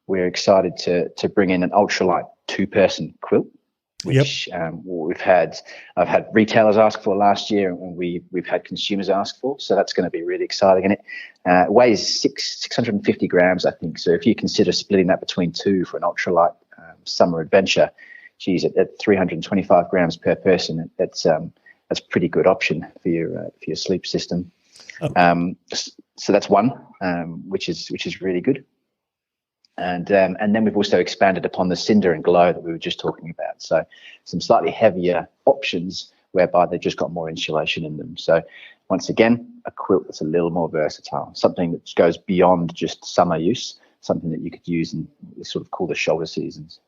we're excited to bring in an ultralight two-person quilt. which I've had retailers ask for last year, and we've had consumers ask for. So that's going to be really exciting. And it weighs 650 grams, I think. So if you consider splitting that between two for an ultralight summer adventure, geez, at 325 grams per person, that's a pretty good option for your sleep system. Oh. So that's one, which is really good. And then we've also expanded upon the Cinder and Glow that we were just talking about. So some slightly heavier options whereby they've just got more insulation in them. So once again, a quilt that's a little more versatile, something that goes beyond just summer use, something that you could use in sort of cooler shoulder seasons.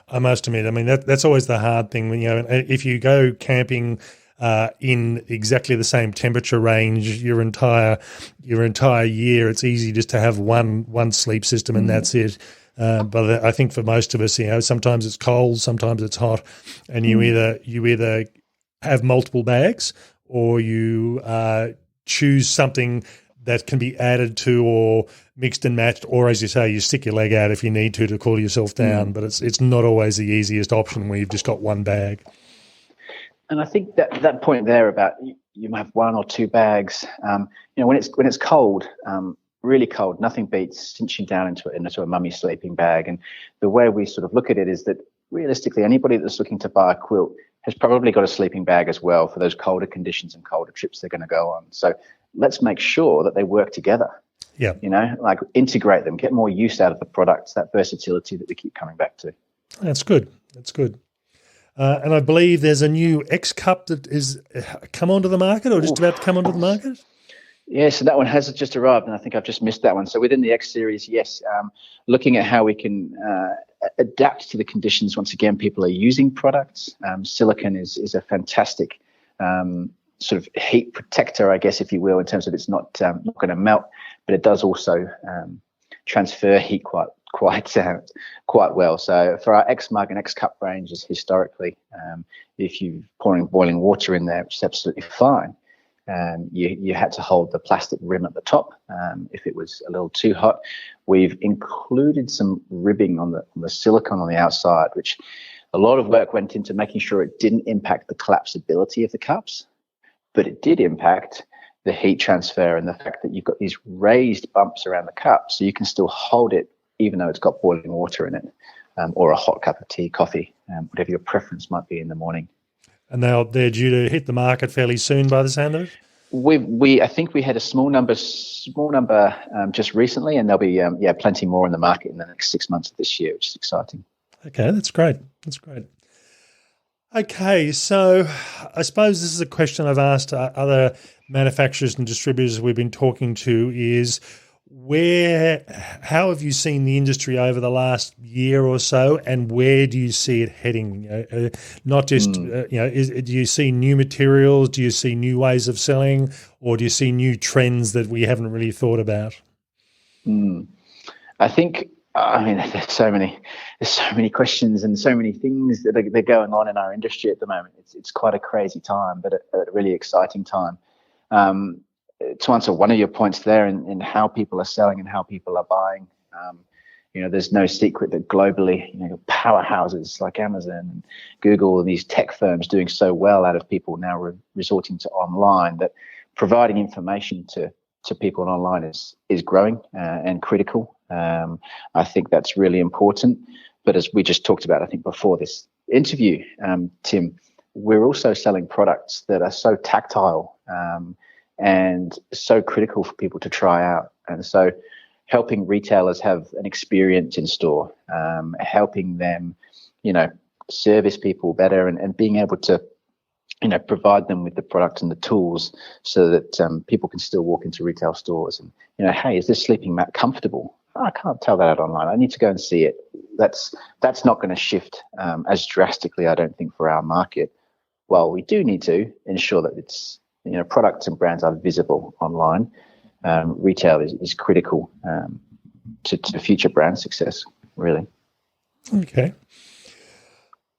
I must admit, I mean, that's always the hard thing when, if you go camping in exactly the same temperature range your entire year, it's easy just to have one sleep system and that's it. But I think for most of us, sometimes it's cold, sometimes it's hot, and you either have multiple bags or you choose something that can be added to or mixed and matched, or as you say, you stick your leg out if you need to cool yourself down. But it's not always the easiest option where you've just got one bag. And I think that point there about you might have one or two bags, when it's cold, really cold, nothing beats cinching down into a mummy sleeping bag. And the way we sort of look at it is that realistically, anybody that's looking to buy a quilt has probably got a sleeping bag as well for those colder conditions and colder trips they're going to go on. So let's make sure that they work together. Yeah. Like integrate them, get more use out of the products, that versatility that we keep coming back to. That's good. And I believe there's a new X Cup that is come onto the market or just about to come onto the market. Yeah, so that one has just arrived, and I think I've just missed that one. So within the X series, yes, looking at how we can adapt to the conditions. Once again, people are using products. Silicone is a fantastic sort of heat protector, I guess, if you will, in terms of it's not going to melt, but it does also transfer heat quite well. So for our X mug and X cup ranges, historically, if you're pouring boiling water in there, which is absolutely fine, you had to hold the plastic rim at the top if it was a little too hot. We've included some ribbing on the silicone on the outside, which a lot of work went into making sure it didn't impact the collapsibility of the cups, but it did impact the heat transfer and the fact that you've got these raised bumps around the cup, so you can still hold it even though it's got boiling water in it, or a hot cup of tea, coffee, whatever your preference might be in the morning. And they're due to hit the market fairly soon by the sound of it? I think we had a small number just recently, and there'll be plenty more in the market in the next 6 months of this year, which is exciting. Okay, that's great. Okay, so I suppose this is a question I've asked other manufacturers and distributors we've been talking to is how have you seen the industry over the last year or so, and where do you see it heading? Not just, do you see new materials? Do you see new ways of selling? Or do you see new trends that we haven't really thought about? I think, there's so many questions and so many things that are going on in our industry at the moment. It's quite a crazy time, but a really exciting time. To answer one of your points there in how people are selling and how people are buying, there's no secret that globally, powerhouses like Amazon and Google and these tech firms doing so well out of people now resorting to online, that providing information to people online is growing and critical. I think that's really important. But as we just talked about, I think before this interview, Tim, we're also selling products that are so tactile and so critical for people to try out. And so helping retailers have an experience in store, helping them, service people better and being able to, provide them with the products and the tools so that people can still walk into retail stores and, hey, is this sleeping mat comfortable? I can't tell that out online. I need to go and see it. That's not going to shift as drastically, I don't think, for our market. Well, we do need to ensure that it's, products and brands are visible online. Retail is critical to future brand success, really. Okay.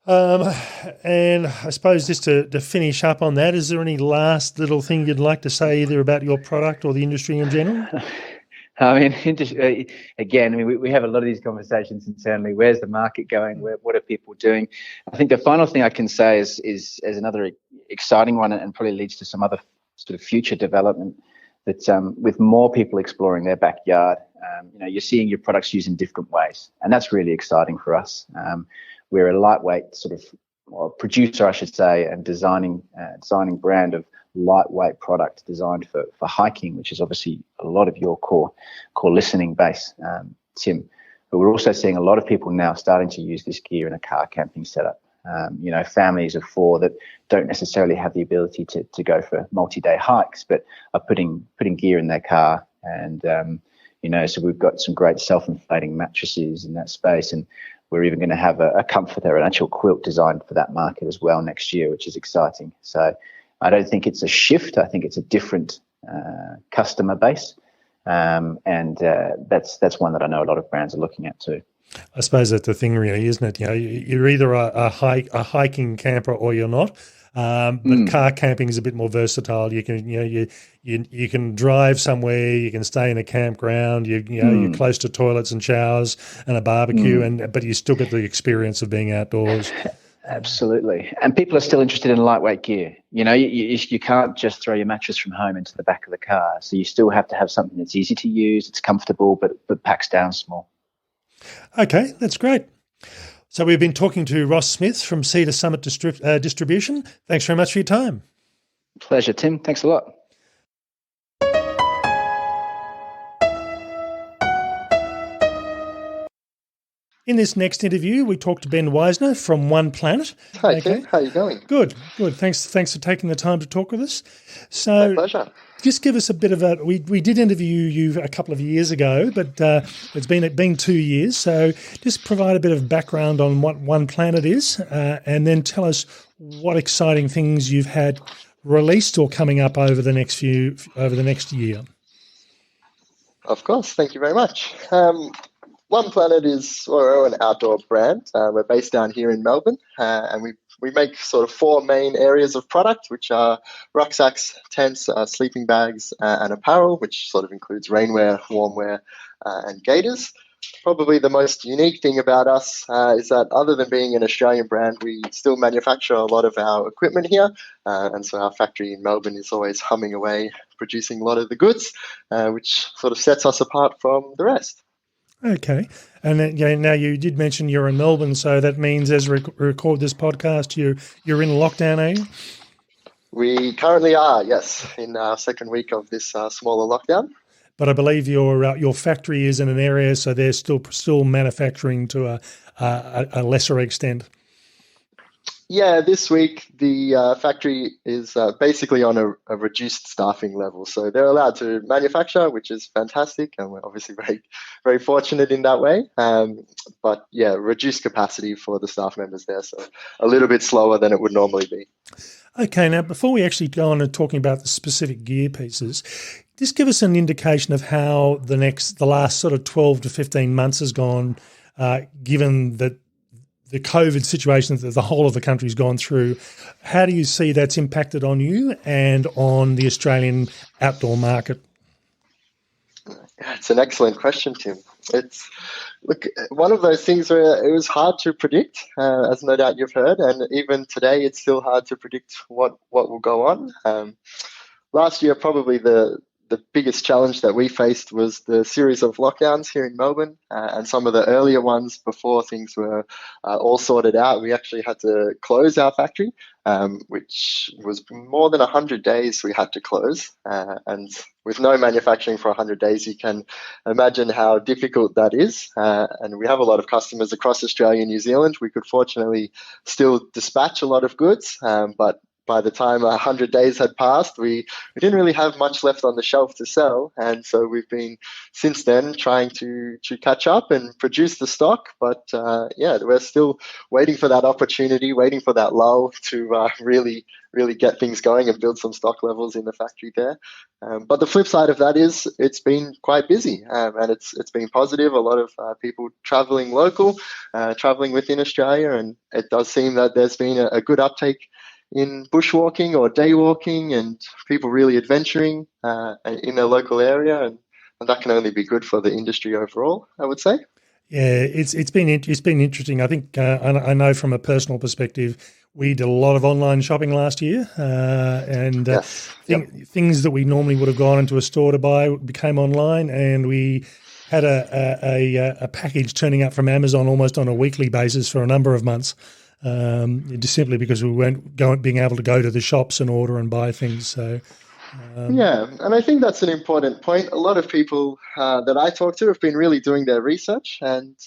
And I suppose just to finish up on that, is there any last little thing you'd like to say either about your product or the industry in general? I mean, again, I mean, we have a lot of these conversations internally. Where's the market going? What are people doing? I think the final thing I can say is another exciting one, and probably leads to some other sort of future development. That with more people exploring their backyard, you're seeing your products used in different ways, and that's really exciting for us. We're a lightweight sort of producer, I should say, and designing brand of lightweight product designed for hiking, which is obviously a lot of your core listening base, Tim. But we're also seeing a lot of people now starting to use this gear in a car camping setup. Families of 4 that don't necessarily have the ability to go for multi-day hikes, but are putting gear in their car. And, so we've got some great self-inflating mattresses in that space. And we're even going to have a comforter, an actual quilt designed for that market as well next year, which is exciting. So I don't think it's a shift. I think it's a different customer base. And that's one that I know a lot of brands are looking at too. I suppose that's the thing, really, isn't it? You're either a hiking camper or you're not. But car camping is a bit more versatile. You can you can drive somewhere, you can stay in a campground. You're close to toilets and showers and a barbecue, but you still get the experience of being outdoors. Absolutely. And people are still interested in lightweight gear. You can't just throw your mattress from home into the back of the car. So you still have to have something that's easy to use, it's comfortable, but packs down small. Okay, that's great. So we've been talking to Ross Smith from Cedar Summit Distribution. Thanks very much for your time. Pleasure, Tim. Thanks a lot. In this next interview, we talked to Ben Weisner from One Planet. Hi, Tim. How are you going? Good. Thanks for taking the time to talk with us. So, my pleasure. Just give us a bit of a. We did interview you a couple of years ago, but it's been 2 years. So, just provide a bit of background on what One Planet is, and then tell us what exciting things you've had released or coming up over the next year. Of course. Thank you very much. One Planet we're an outdoor brand. We're based down here in Melbourne, and we make sort of 4 main areas of product, which are rucksacks, tents, sleeping bags, and apparel, which sort of includes rainwear, warmwear, and gaiters. Probably the most unique thing about us is that other than being an Australian brand, we still manufacture a lot of our equipment here. And so our factory in Melbourne is always humming away, producing a lot of the goods, which sort of sets us apart from the rest. Okay. And then, now you did mention you're in Melbourne, so that means as we record this podcast, you're in lockdown, are you? We currently are, yes, in our second week of this smaller lockdown. But I believe your factory is in an area, so they're still manufacturing to a lesser extent. Yeah, this week the factory is basically on a reduced staffing level. So they're allowed to manufacture, which is fantastic. And we're obviously very, very fortunate in that way. But yeah, reduced capacity for the staff members there. So a little bit slower than it would normally be. Okay, now before we actually go on and talking about the specific gear pieces, just give us an indication of how the last sort of 12 to 15 months has gone, given that the COVID situation that the whole of the country's gone through. How do you see that's impacted on you and on the Australian outdoor market? It's an excellent question, Tim. It's one of those things where it was hard to predict, as no doubt you've heard, and even today it's still hard to predict what will go on. Last year, probably the biggest challenge that we faced was the series of lockdowns here in Melbourne, and some of the earlier ones before things were all sorted out. We actually had to close our factory, which was more than 100 days we had to close. And with no manufacturing for 100 days, you can imagine how difficult that is. And we have a lot of customers across Australia and New Zealand. We could fortunately still dispatch a lot of goods, but by the time 100 days had passed, we didn't really have much left on the shelf to sell. And so we've been, since then, trying to catch up and produce the stock. But we're still waiting for that opportunity, waiting for that lull to really get things going and build some stock levels in the factory there. But the flip side of that is it's been quite busy, and it's been positive. A lot of people traveling local, traveling within Australia, and it does seem that there's been a good uptake in bushwalking or day walking, and people really adventuring in their local area. And that can only be good for the industry overall, I would say. Yeah, it's been interesting. I think I know from a personal perspective, we did a lot of online shopping last year, and Yes. Yep. things that we normally would have gone into a store to buy became online, and we had a package turning up from Amazon almost on a weekly basis for a number of months, just simply because we weren't being able to go to the shops and order and buy things. So. Yeah, and I think that's an important point. A lot of people that I talk to have been really doing their research, and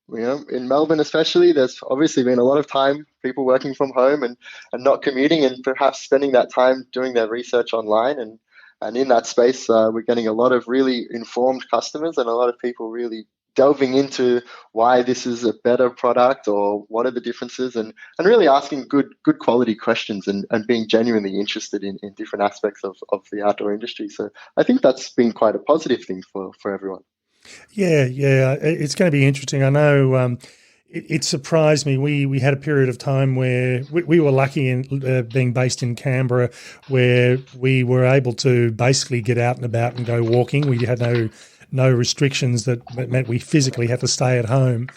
in Melbourne especially, there's obviously been a lot of time people working from home and not commuting, and perhaps spending that time doing their research online. And in that space, we're getting a lot of really informed customers and a lot of people really delving into why this is a better product or what are the differences, and really asking good quality questions, and being genuinely interested in different aspects of the outdoor industry. So I think that's been quite a positive thing for everyone. Yeah, it's going to be interesting. I know it surprised me. We had a period of time where we were lucky in being based in Canberra, where we were able to basically get out and about and go walking. We had no restrictions that meant we physically had to stay at home.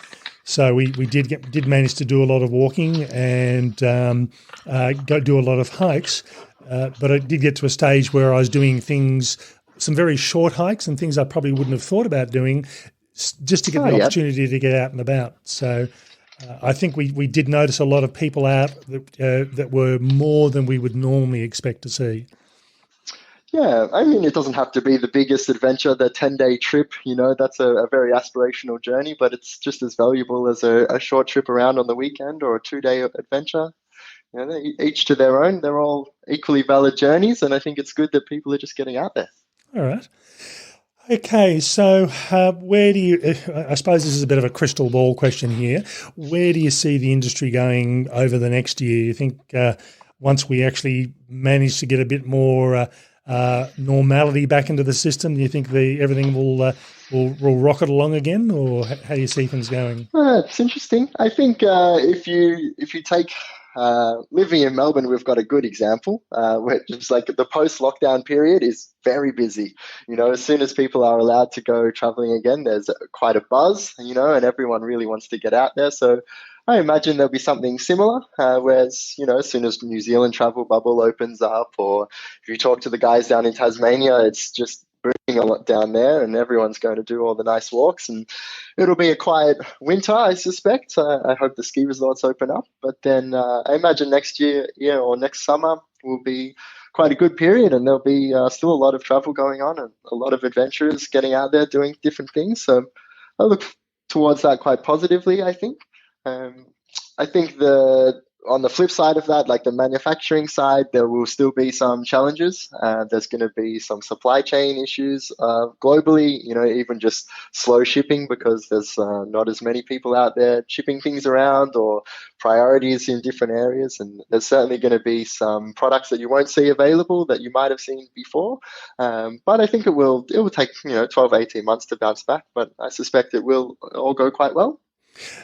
So we did manage to do a lot of walking and go do a lot of hikes. But I did get to a stage where I was doing some very short hikes and things I probably wouldn't have thought about doing, just to get the opportunity to get out and about. So I think we did notice a lot of people out that were more than we would normally expect to see. Yeah, I mean, it doesn't have to be the biggest adventure, the 10-day trip, that's a very aspirational journey, but it's just as valuable as a short trip around on the weekend or a 2-day adventure. Each to their own. They're all equally valid journeys, and I think it's good that people are just getting out there. All right. Okay, so where do you, I suppose this is a bit of a crystal ball question here, where do you see the industry going over the next year? You think once we actually manage to get a bit more normality back into the system, do you think everything will rocket along again, or how do you see things going? It's interesting. I think if you take living in Melbourne, we've got a good example where just like the post-lockdown period is very busy. As soon as people are allowed to go traveling again, there's quite a buzz, and everyone really wants to get out there. So I imagine there'll be something similar, whereas, as soon as New Zealand travel bubble opens up, or if you talk to the guys down in Tasmania, it's just booming a lot down there, and everyone's going to do all the nice walks, and it'll be a quiet winter, I suspect. I hope the ski resorts open up, but then I imagine next year, or next summer will be quite a good period, and there'll be still a lot of travel going on and a lot of adventurers getting out there doing different things. So I look towards that quite positively, I think. I think on the flip side of that, like the manufacturing side, there will still be some challenges. There's going to be some supply chain issues globally, even just slow shipping because there's not as many people out there shipping things around, or priorities in different areas. And there's certainly going to be some products that you won't see available that you might have seen before. But I think it will take 12, 18 months to bounce back, but I suspect it will all go quite well.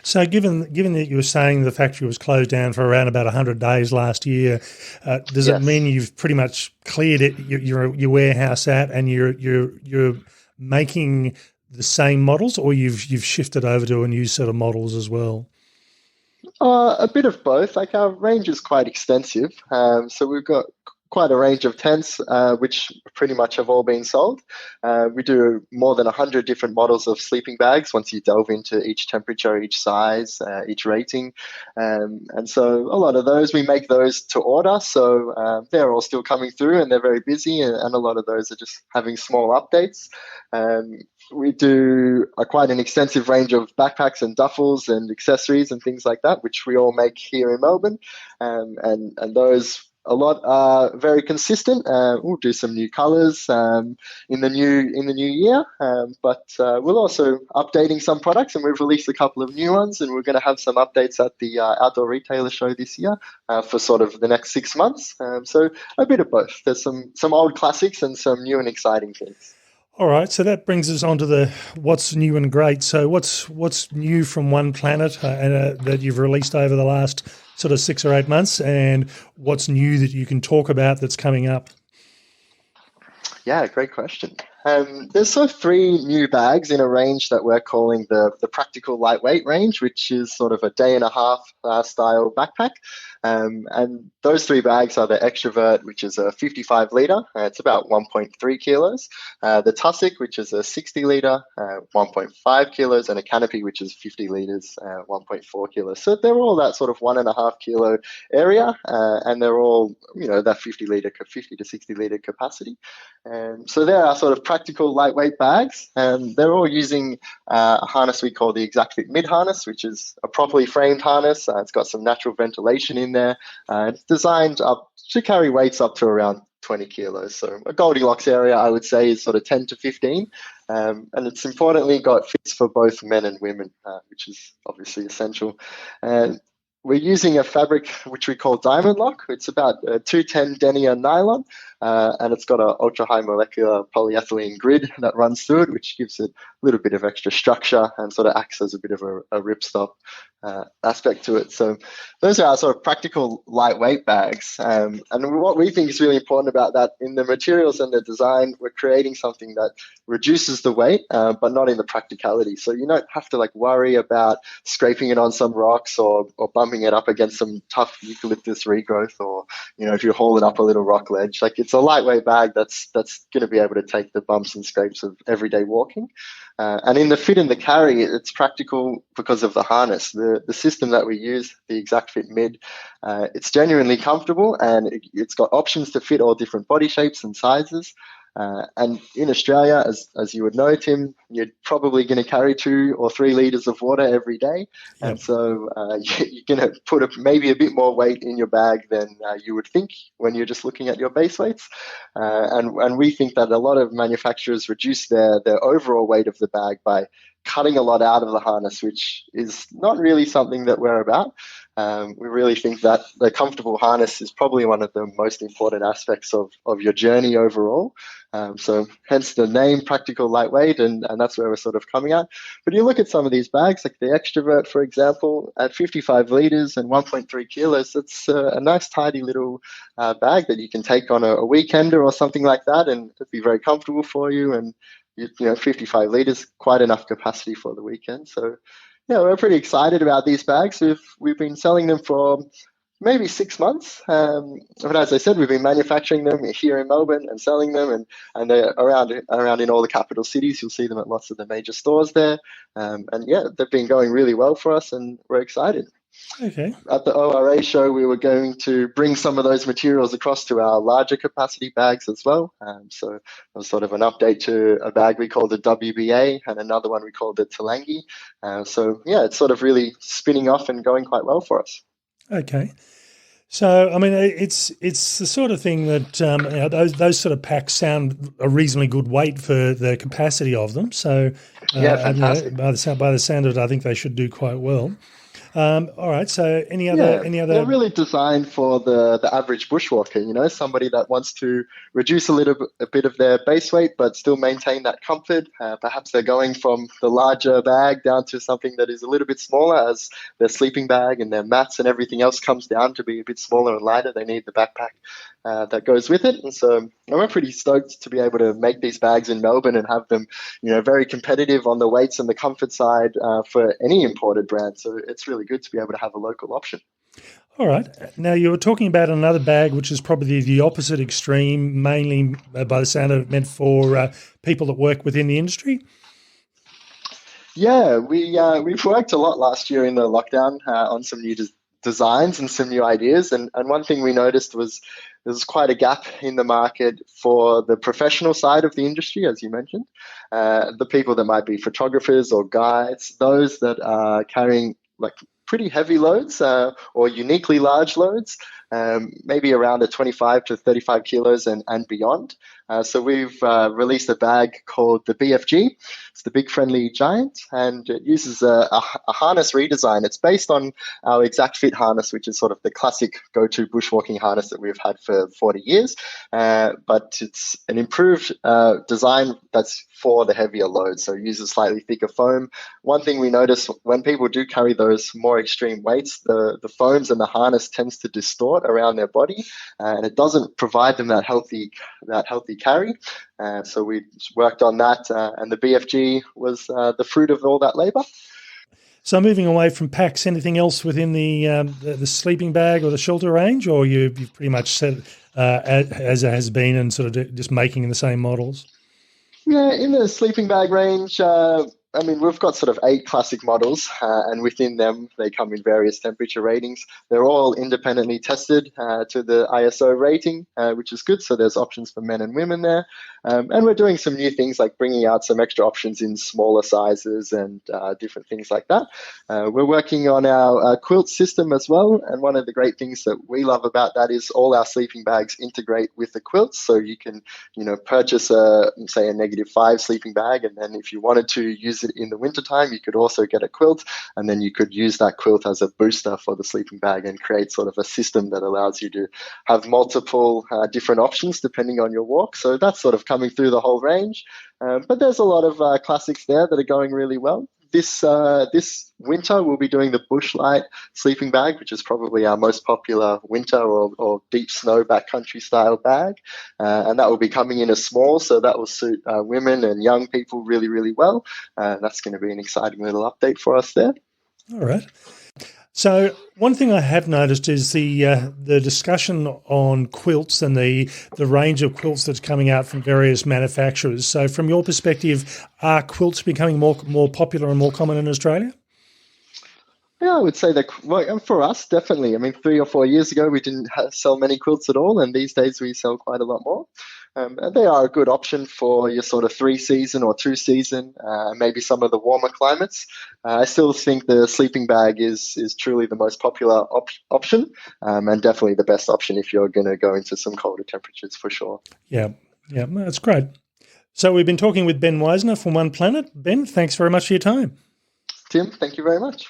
So given that you were saying the factory was closed down for around about 100 days last year, does it mean you've pretty much cleared it, your warehouse out, and you're making the same models, or you've shifted over to a new set of models as well? A bit of both. Like, our range is quite extensive, so we've got quite a range of tents, which pretty much have all been sold. We do more than 100 different models of sleeping bags once you delve into each temperature, each size, each rating. And so a lot of those, we make those to order. So they're all still coming through, and they're very busy, and a lot of those are just having small updates. We do quite an extensive range of backpacks and duffels and accessories and things like that, which we all make here in Melbourne. And those, a lot are very consistent. We'll do some new colors in the new year, but we'll also updating some products, and we've released a couple of new ones, and we're going to have some updates at the Outdoor Retailer Show this year for sort of the next 6 months. So a bit of both. There's some old classics and some new and exciting things. All right, so that brings us on to the what's new and great. So what's new from One Planet that you've released over the last sort of 6 or 8 months, and what's new that you can talk about that's coming up? Yeah, great question. There's sort of 3 new bags in a range that we're calling the practical lightweight range, which is sort of a day and a half style backpack. And those 3 bags are the Extrovert, which is a 55 litre, it's about 1.3 kilos, the Tussock, which is a 60 litre, 1.5 kilos, and a Canopy, which is 50 litres, 1.4 kilos. So they're all that sort of 1.5 kilo area, and they're all, that 50 to 60 litre capacity. So there are sort of practical lightweight bags, and they're all using a harness we call the ExactFit Mid harness, which is a properly framed harness. It's got some natural ventilation in there. It's designed up to carry weights up to around 20 kilos. So a Goldilocks area, I would say, is sort of 10 to 15. And it's importantly got fits for both men and women, which is obviously essential. And we're using a fabric which we call Diamond Lock. It's about 210 denier nylon, and it's got an ultra-high molecular polyethylene grid that runs through it, which gives it a little bit of extra structure and sort of acts as a bit of a ripstop aspect to it. So those are our sort of practical lightweight bags. And what we think is really important about that, in the materials and the design, we're creating something that reduces the weight, but not in the practicality. So you don't have to worry about scraping it on some rocks or bumping it up against some tough eucalyptus regrowth, or if you're hauling up a little rock ledge. It's a lightweight bag that's going to be able to take the bumps and scrapes of everyday walking. And in the fit and the carry, it's practical because of the harness. The system that we use, the ExactFit Mid, it's genuinely comfortable, and it's got options to fit all different body shapes and sizes. And in Australia, as you would know, Tim, you're probably going to carry 2 or 3 litres of water every day. Yep. And so you're going to put maybe a bit more weight in your bag than you would think when you're just looking at your base weights. And we think that a lot of manufacturers reduce their overall weight of the bag by cutting a lot out of the harness, which is not really something that we're about. We really think that the comfortable harness is probably one of the most important aspects of your journey overall. So hence the name, practical lightweight, and that's where we're sort of coming at. But you look at some of these bags, like the Extrovert, for example, at 55 litres and 1.3 kilos, it's a nice, tidy little bag that you can take on a weekender or something like that, and it'd be very comfortable for you. And 55 litres, quite enough capacity for the weekend. So yeah, we're pretty excited about these bags. We've been selling them for maybe 6 months. But as I said, we've been manufacturing them here in Melbourne and selling them, and they're around in all the capital cities. You'll see them at lots of the major stores there. And yeah, they've been going really well for us, and we're excited. Okay. At the ORA show, we were going to bring some of those materials across to our larger capacity bags as well. So it was sort of an update to a bag we called the WBA, and another one we called the Talangi. So yeah, it's sort of really spinning off and going quite well for us. Okay. So, I mean, it's the sort of thing that those sort of packs sound a reasonably good weight for the capacity of them. So, yeah, fantastic. By the sound of it, I think they should do quite well. All right. So, any other? They're really designed for the average bushwalker. Somebody that wants to reduce a bit of their base weight, but still maintain that comfort. Perhaps they're going from the larger bag down to something that is a little bit smaller, as their sleeping bag and their mats and everything else comes down to be a bit smaller and lighter. They need the backpack that goes with it. And so we're pretty stoked to be able to make these bags in Melbourne and have them, very competitive on the weights and the comfort side for any imported brand. So it's really good to be able to have a local option. All right. Now, you were talking about another bag, which is probably the opposite extreme, mainly by the sound of it, meant for people that work within the industry. Yeah, we've worked a lot last year in the lockdown on some new designs and some new ideas. And one thing we noticed was there's quite a gap in the market for the professional side of the industry, as you mentioned. The people that might be photographers or guides, those that are carrying pretty heavy loads or uniquely large loads, maybe around a 25 to 35 kilos and beyond. So we've released a bag called the BFG. It's the Big Friendly Giant, and it uses a harness redesign. It's based on our ExactFit harness, which is sort of the classic go-to bushwalking harness that we've had for 40 years. But it's an improved design that's for the heavier loads, so it uses slightly thicker foam. One thing we notice when people do carry those more extreme weights, the foams and the harness tends to distort around their body, and it doesn't provide them that healthy carry. So we worked on that, and the BFG was the fruit of all that labour. So moving away from packs, anything else within the sleeping bag or the shelter range, or you've pretty much said as it has been and sort of just making the same models? Yeah, in the sleeping bag range, we've got sort of 8 classic models, and within them, they come in various temperature ratings. They're all independently tested to the ISO rating, which is good. So there's options for men and women there. And we're doing some new things like bringing out some extra options in smaller sizes and different things like that. We're working on our quilt system as well. And one of the great things that we love about that is all our sleeping bags integrate with the quilts. So you can, purchase a -5 sleeping bag, and then if you wanted to use it in the wintertime, you could also get a quilt, and then you could use that quilt as a booster for the sleeping bag and create sort of a system that allows you to have multiple different options depending on your walk. So that's sort of coming through the whole range. But there's a lot of classics there that are going really well. This winter, we'll be doing the Bushlight sleeping bag, which is probably our most popular winter or deep snow backcountry style bag. And that will be coming in a small, so that will suit women and young people really, really well. That's going to be an exciting little update for us there. All right. So one thing I have noticed is the discussion on quilts and the range of quilts that's coming out from various manufacturers. So from your perspective, are quilts becoming more popular and more common in Australia? Yeah, I would say that for us, definitely. 3 or 4 years ago, we didn't sell many quilts at all, and these days we sell quite a lot more. And they are a good option for your sort of 3-season or 2-season, maybe some of the warmer climates. I still think the sleeping bag is truly the most popular option, and definitely the best option if you're going to go into some colder temperatures for sure. Yeah, that's great. So we've been talking with Ben Weisner from One Planet. Ben, thanks very much for your time. Tim, thank you very much.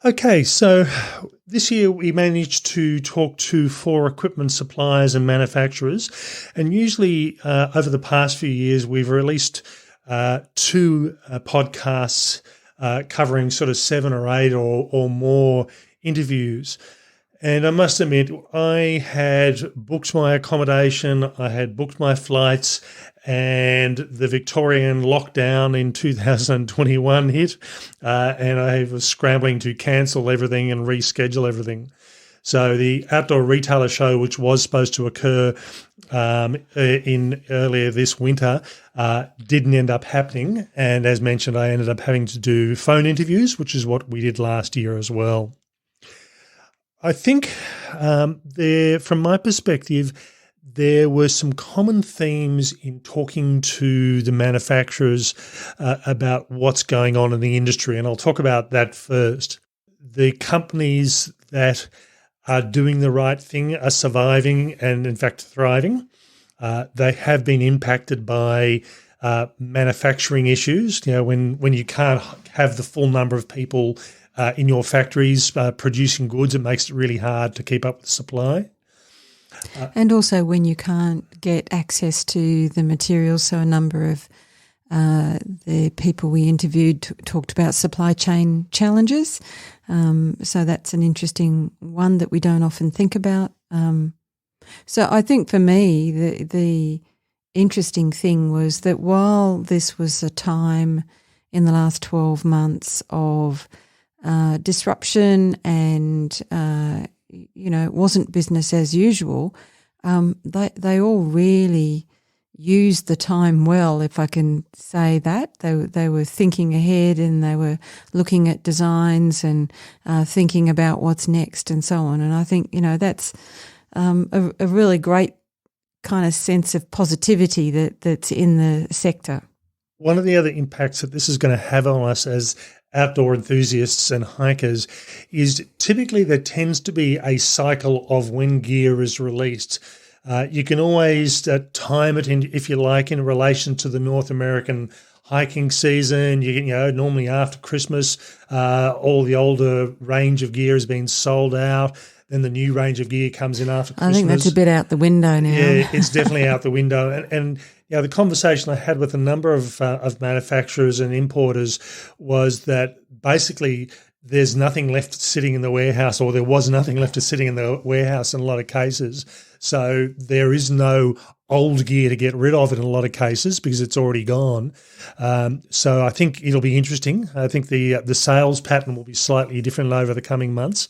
Okay, so this year we managed to talk to 4 equipment suppliers and manufacturers, and usually over the past few years we've released 2 podcasts covering sort of 7 or 8 or more interviews. And I must admit, I had booked my accommodation, I had booked my flights, and the Victorian lockdown in 2021 hit, and I was scrambling to cancel everything and reschedule everything. So the Outdoor Retailer Show, which was supposed to occur in earlier this winter, didn't end up happening. And as mentioned, I ended up having to do phone interviews, which is what we did last year as well. I think from my perspective, there were some common themes in talking to the manufacturers about what's going on in the industry, and I'll talk about that first. The companies that are doing the right thing are surviving and, in fact, thriving. They have been impacted by manufacturing issues. When you can't have the full number of people in your factories producing goods, it makes it really hard to keep up with supply. And also when you can't get access to the materials. So a number of the people we interviewed talked about supply chain challenges. So that's an interesting one that we don't often think about. So I think for me, the interesting thing was that while this was a time in the last 12 months of disruption and, it wasn't business as usual, they all really used the time well, if I can say that. They were thinking ahead and they were looking at designs and thinking about what's next and so on. And I think, that's a really great kind of sense of positivity that's in the sector. One of the other impacts that this is going to have on us as outdoor enthusiasts and hikers is typically there tends to be a cycle of when gear is released. You can always time it, if you like, in relation to the North American hiking season. Normally after Christmas, all the older range of gear has been sold out. Then the new range of gear comes in after Christmas. I think that's a bit out the window now. Yeah, it's definitely out the window. And the conversation I had with a number of manufacturers and importers was that basically there's nothing left sitting in the warehouse, or there was nothing left sitting in the warehouse in a lot of cases. So there is no old gear to get rid of in a lot of cases because it's already gone. So I think it'll be interesting. I think the sales pattern will be slightly different over the coming months.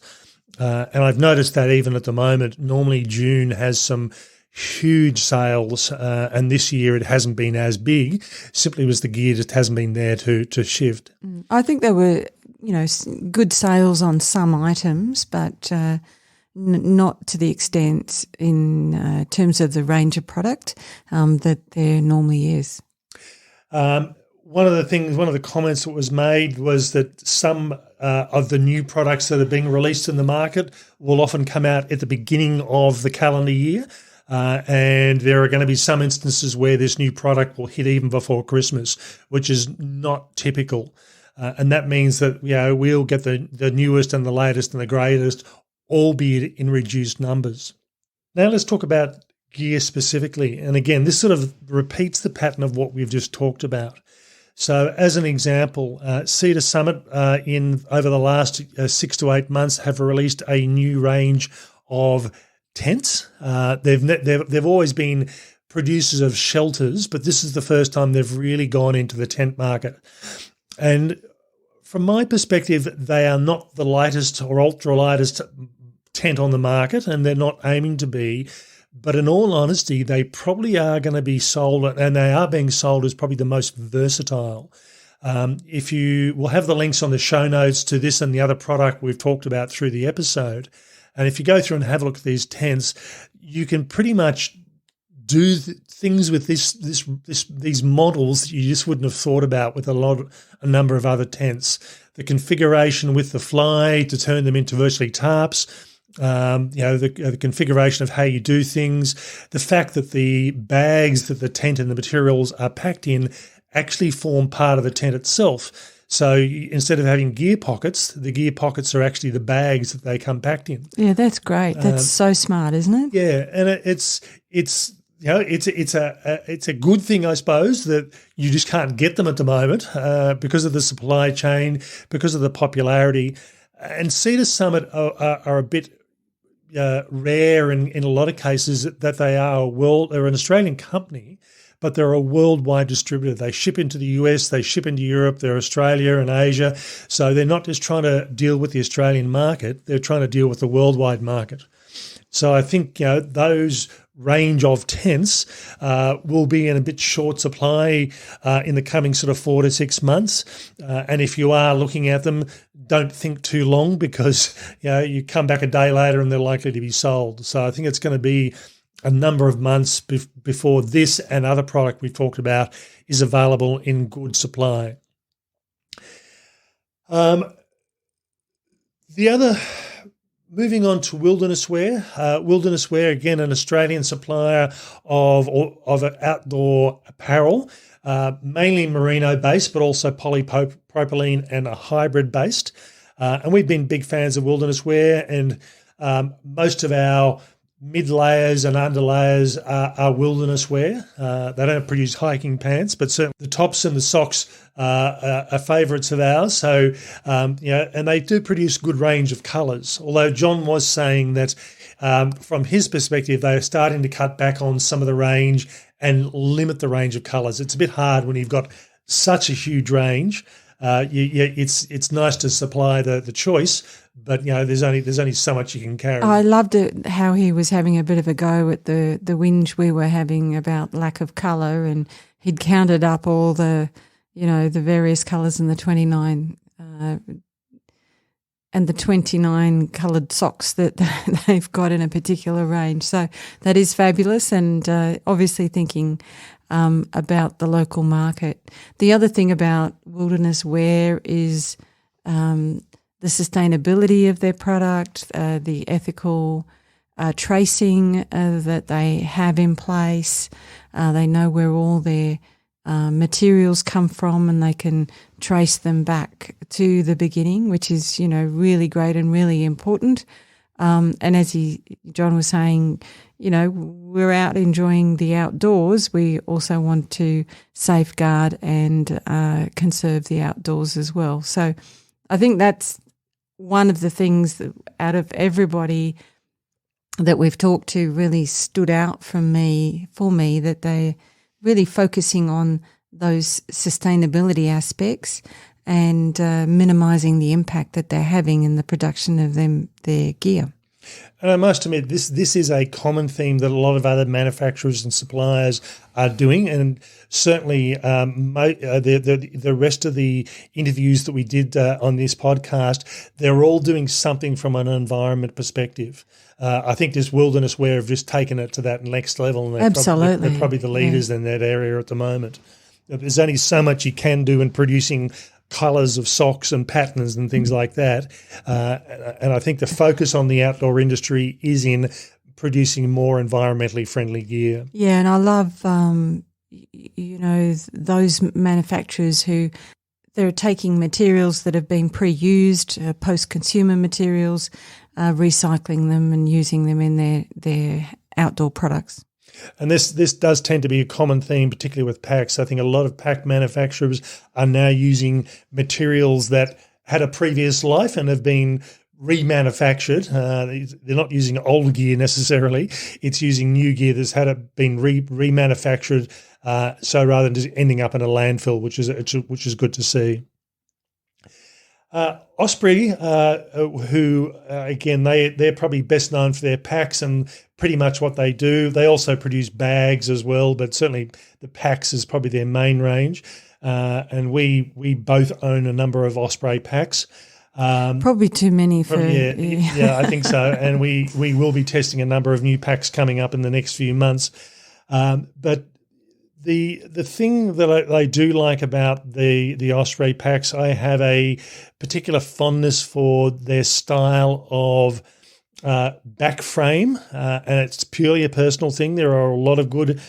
And I've noticed that even at the moment, normally June has some huge sales, and this year it hasn't been as big, simply because the gear just hasn't been there to shift. I think there were, good sales on some items, but not to the extent in terms of the range of product that there normally is. One of the comments that was made was that some of the new products that are being released in the market will often come out at the beginning of the calendar year. And there are going to be some instances where this new product will hit even before Christmas, which is not typical. And that means that we'll get the newest and the latest and the greatest, albeit in reduced numbers. Now let's talk about gear specifically. And again, this sort of repeats the pattern of what we've just talked about. So as an example, Cedar Summit over the last 6 to 8 months have released a new range of tents. They've always been producers of shelters, but this is the first time they've really gone into the tent market. And from my perspective, they are not the lightest or ultra lightest tent on the market, and they're not aiming to be. But in all honesty, they probably are going to be sold, and they are being sold as probably the most versatile. We'll have the links on the show notes to this and the other product we've talked about through the episode. And if you go through and have a look at these tents, you can pretty much do things with these models that you just wouldn't have thought about with a number of other tents. The configuration with the fly to turn them into virtually tarps, the configuration of how you do things, the fact that the bags that the tent and the materials are packed in actually form part of the tent itself. So instead of having gear pockets, the gear pockets are actually the bags that they come packed in. Yeah, that's great. That's so smart, isn't it? Yeah, and it's a good thing, I suppose, that you just can't get them at the moment because of the supply chain, because of the popularity. And Cedar Summit are a bit rare in a lot of cases that they're an Australian company, but they're a worldwide distributor. They ship into the US, they ship into Europe, they're Australia and Asia. So they're not just trying to deal with the Australian market, they're trying to deal with the worldwide market. So I think those range of tents will be in a bit short supply in the coming sort of 4 to 6 months. And if you are looking at them, don't think too long because you come back a day later and they're likely to be sold. So I think it's going to be a number of months before this and other product we've talked about is available in good supply. Moving on to Wilderness Wear. Wilderness Wear, again, an Australian supplier of outdoor apparel, mainly merino-based, but also polypropylene and a hybrid-based. And we've been big fans of Wilderness Wear, and most of our mid-layers and underlayers are Wilderness Wear. They don't produce hiking pants, but certainly the tops and the socks are favourites of ours. So, and they do produce a good range of colours. Although John was saying that from his perspective, they are starting to cut back on some of the range and limit the range of colours. It's a bit hard when you've got such a huge range. It's nice to supply the choice, but there's only so much you can carry. I loved it how he was having a bit of a go at the whinge we were having about lack of colour, and he'd counted up all the the various colours in the 29 and the 29 coloured socks that they've got in a particular range. So that is fabulous, and obviously thinking about the local market. The other thing about Wilderness Wear is the sustainability of their product, the ethical tracing that they have in place. They know where all their materials come from, and they can trace them back to the beginning, which is really great and really important. And as he John was saying, we're out enjoying the outdoors. We also want to safeguard and conserve the outdoors as well. So I think that's one of the things that out of everybody that we've talked to really stood out for me, that they're really focusing on those sustainability aspects and minimising the impact that they're having in the production of their gear. And I must admit, this is a common theme that a lot of other manufacturers and suppliers are doing, and certainly the rest of the interviews that we did on this podcast, they're all doing something from an environment perspective. I think this Wilderness Wear have just taken it to that next level, and they're probably the leaders in that area at the moment. There's only so much you can do in producing colours of socks and patterns and things like that. And I think the focus on the outdoor industry is in producing more environmentally friendly gear. Yeah, and I love, those manufacturers who they're taking materials that have been pre-used, post-consumer materials, recycling them and using them in their outdoor products. And this does tend to be a common theme, particularly with packs. I think a lot of pack manufacturers are now using materials that had a previous life and have been remanufactured. They're not using old gear necessarily. It's using new gear that's been remanufactured. So rather than just ending up in a landfill, which is good to see. Osprey, who again they're probably best known for their packs and pretty much what they do. They also produce bags as well, but certainly the packs is probably their main range. And we both own a number of Osprey packs. Probably too many for yeah, I think so. And we will be testing a number of new packs coming up in the next few months. But the thing that I do like about the Osprey packs, I have a particular fondness for their style of back frame, and it's purely a personal thing. There are a lot of good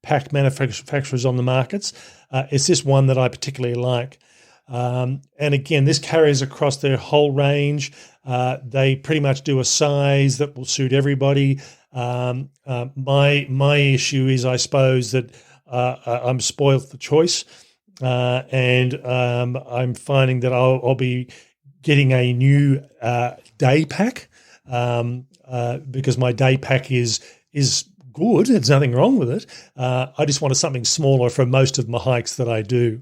pack manufacturers on the markets. It's this one that I particularly like. And again, this carries across their whole range. They pretty much do a size that will suit everybody. My issue is, I suppose, that I'm spoiled for choice, and I'm finding that I'll be getting a new day pack because my day pack is good. There's nothing wrong with it. I just wanted something smaller for most of my hikes that I do.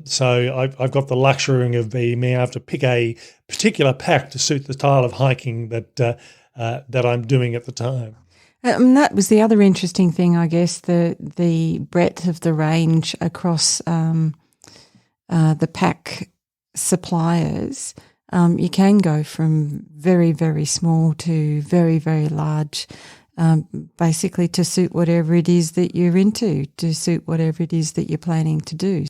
So I've got the luxury of being able to pick a particular pack to suit the style of hiking that I'm doing at the time. That was the other interesting thing, I guess, the breadth of the range across the pack suppliers. You can go from very, very small to very, very large, basically to suit whatever it is that you're into, to suit whatever it is that you're planning to do.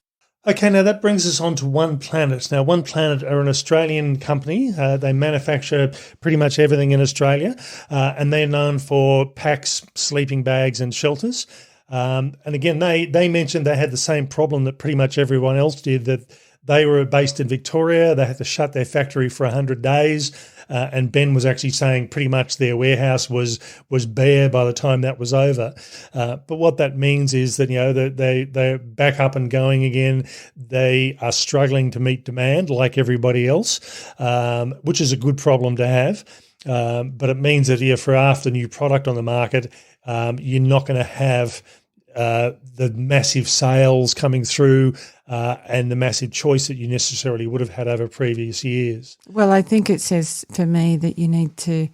Okay, now that brings us on to One Planet. Now, One Planet are an Australian company. They manufacture pretty much everything in Australia, and they're known for packs, sleeping bags, and shelters. And again, they mentioned they had the same problem that pretty much everyone else did, that they were based in Victoria. They had to shut their factory for 100 days. And Ben was actually saying pretty much their warehouse was bare by the time that was over. But what that means is that, they're back up and going again. They are struggling to meet demand like everybody else, which is a good problem to have. But it means that for after new product on the market, you're not going to have the massive sales coming through and the massive choice that you necessarily would have had over previous years. Well, I think it says for me that you need to,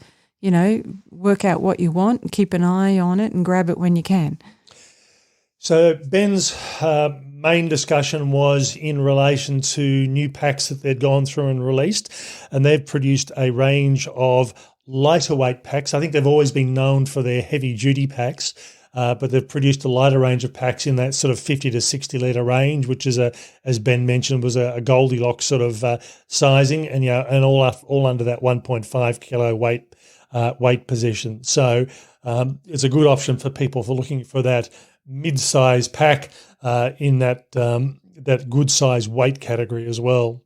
work out what you want and keep an eye on it and grab it when you can. So Ben's main discussion was in relation to new packs that they'd gone through and released, and they've produced a range of lighter weight packs. I think they've always been known for their heavy duty packs, but they've produced a lighter range of packs in that sort of 50 to 60 litre range, which is as Ben mentioned, was a Goldilocks sort of sizing, and and all under that 1.5 kilo weight position. So it's a good option for people for looking for that mid-size pack in that good size weight category as well.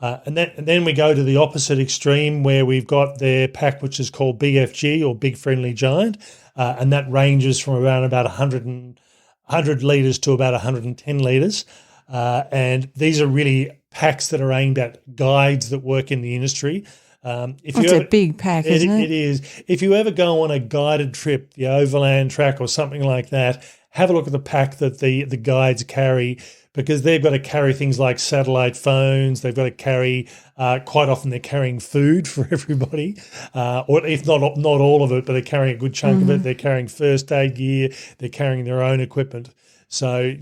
And then we go to the opposite extreme where we've got their pack, which is called BFG or Big Friendly Giant, and that ranges from around about 100 litres to about 110 litres. And these are really packs that are aimed at guides that work in the industry. It's a big pack, isn't it? It is. If you ever go on a guided trip, the overland track or something like that, have a look at the pack that the guides carry, because they've got to carry things like satellite phones. They've got to carry, quite often they're carrying food for everybody, or if not all of it, but they're carrying a good chunk of it. They're carrying first aid gear. They're carrying their own equipment. So,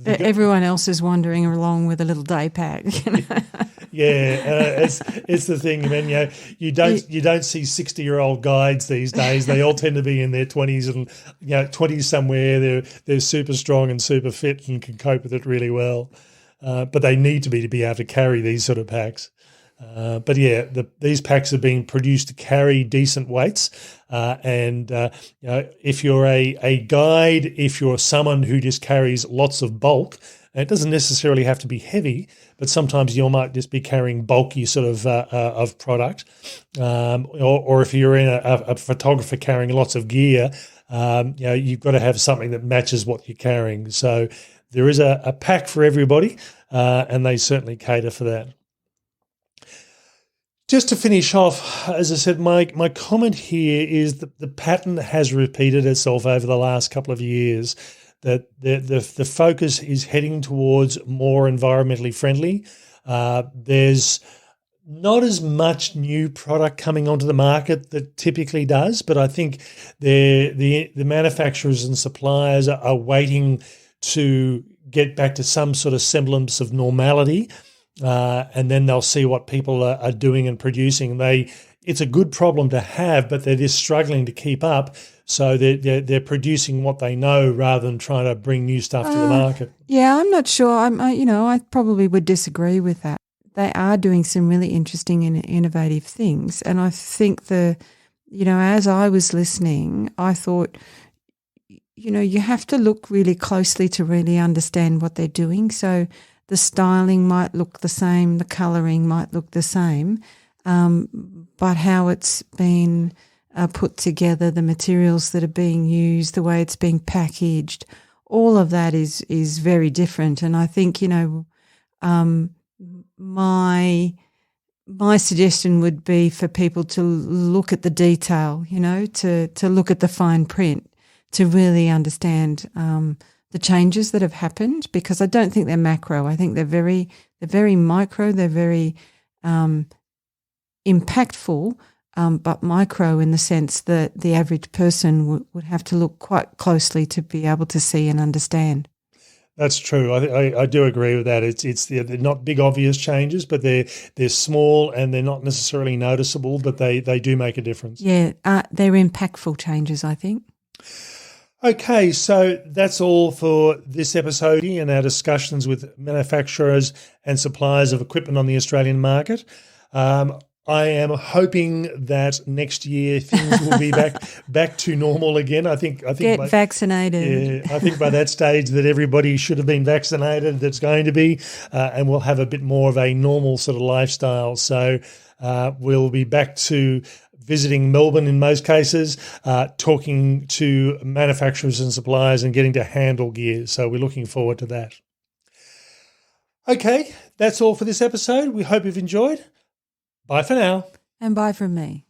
everyone else is wandering along with a little day pack. Yeah, it's the thing. I mean, you don't see 60-year-old guides these days. They all tend to be in their 20s and 20s somewhere. They're super strong and super fit and can cope with it really well. But they need to be able to carry these sort of packs. But these packs are being produced to carry decent weights. If you're a guide, if you're someone who just carries lots of bulk, and it doesn't necessarily have to be heavy, but sometimes you might just be carrying bulky sort of product. Or if you're in a photographer carrying lots of gear, you've got to have something that matches what you're carrying. So there is a pack for everybody, and they certainly cater for that. Just to finish off, as I said, my comment here is that the pattern has repeated itself over the last couple of years, that the focus is heading towards more environmentally friendly. There's not as much new product coming onto the market that typically does, but I think the manufacturers and suppliers are waiting to get back to some sort of semblance of normality. And then they'll see what people are doing and producing. It's a good problem to have, but they're just struggling to keep up. So they're producing what they know rather than trying to bring new stuff to the market. Yeah, I'm not sure. I probably would disagree with that. They are doing some really interesting and innovative things, and I think as I was listening, I thought, you have to look really closely to really understand what they're doing. So the styling might look the same, the colouring might look the same, but how it's been put together, the materials that are being used, the way it's being packaged, all of that is very different. And I think, my suggestion would be for people to look at the detail, to look at the fine print, to really understand the changes that have happened, because I don't think they're macro. I think they're very micro. They're very impactful, but micro in the sense that the average person would have to look quite closely to be able to see and understand. That's true. I do agree with that. They're not big obvious changes, but they're small and they're not necessarily noticeable, but they do make a difference. Yeah, they're impactful changes, I think. Okay, so that's all for this episode and our discussions with manufacturers and suppliers of equipment on the Australian market. I am hoping that next year things will be back to normal again. I think get vaccinated. Yeah, I think by that stage that everybody should have been vaccinated. That's going to be, and we'll have a bit more of a normal sort of lifestyle. So we'll be back to visiting Melbourne in most cases, talking to manufacturers and suppliers and getting to handle gear. So we're looking forward to that. Okay, that's all for this episode. We hope you've enjoyed. Bye for now. And bye from me.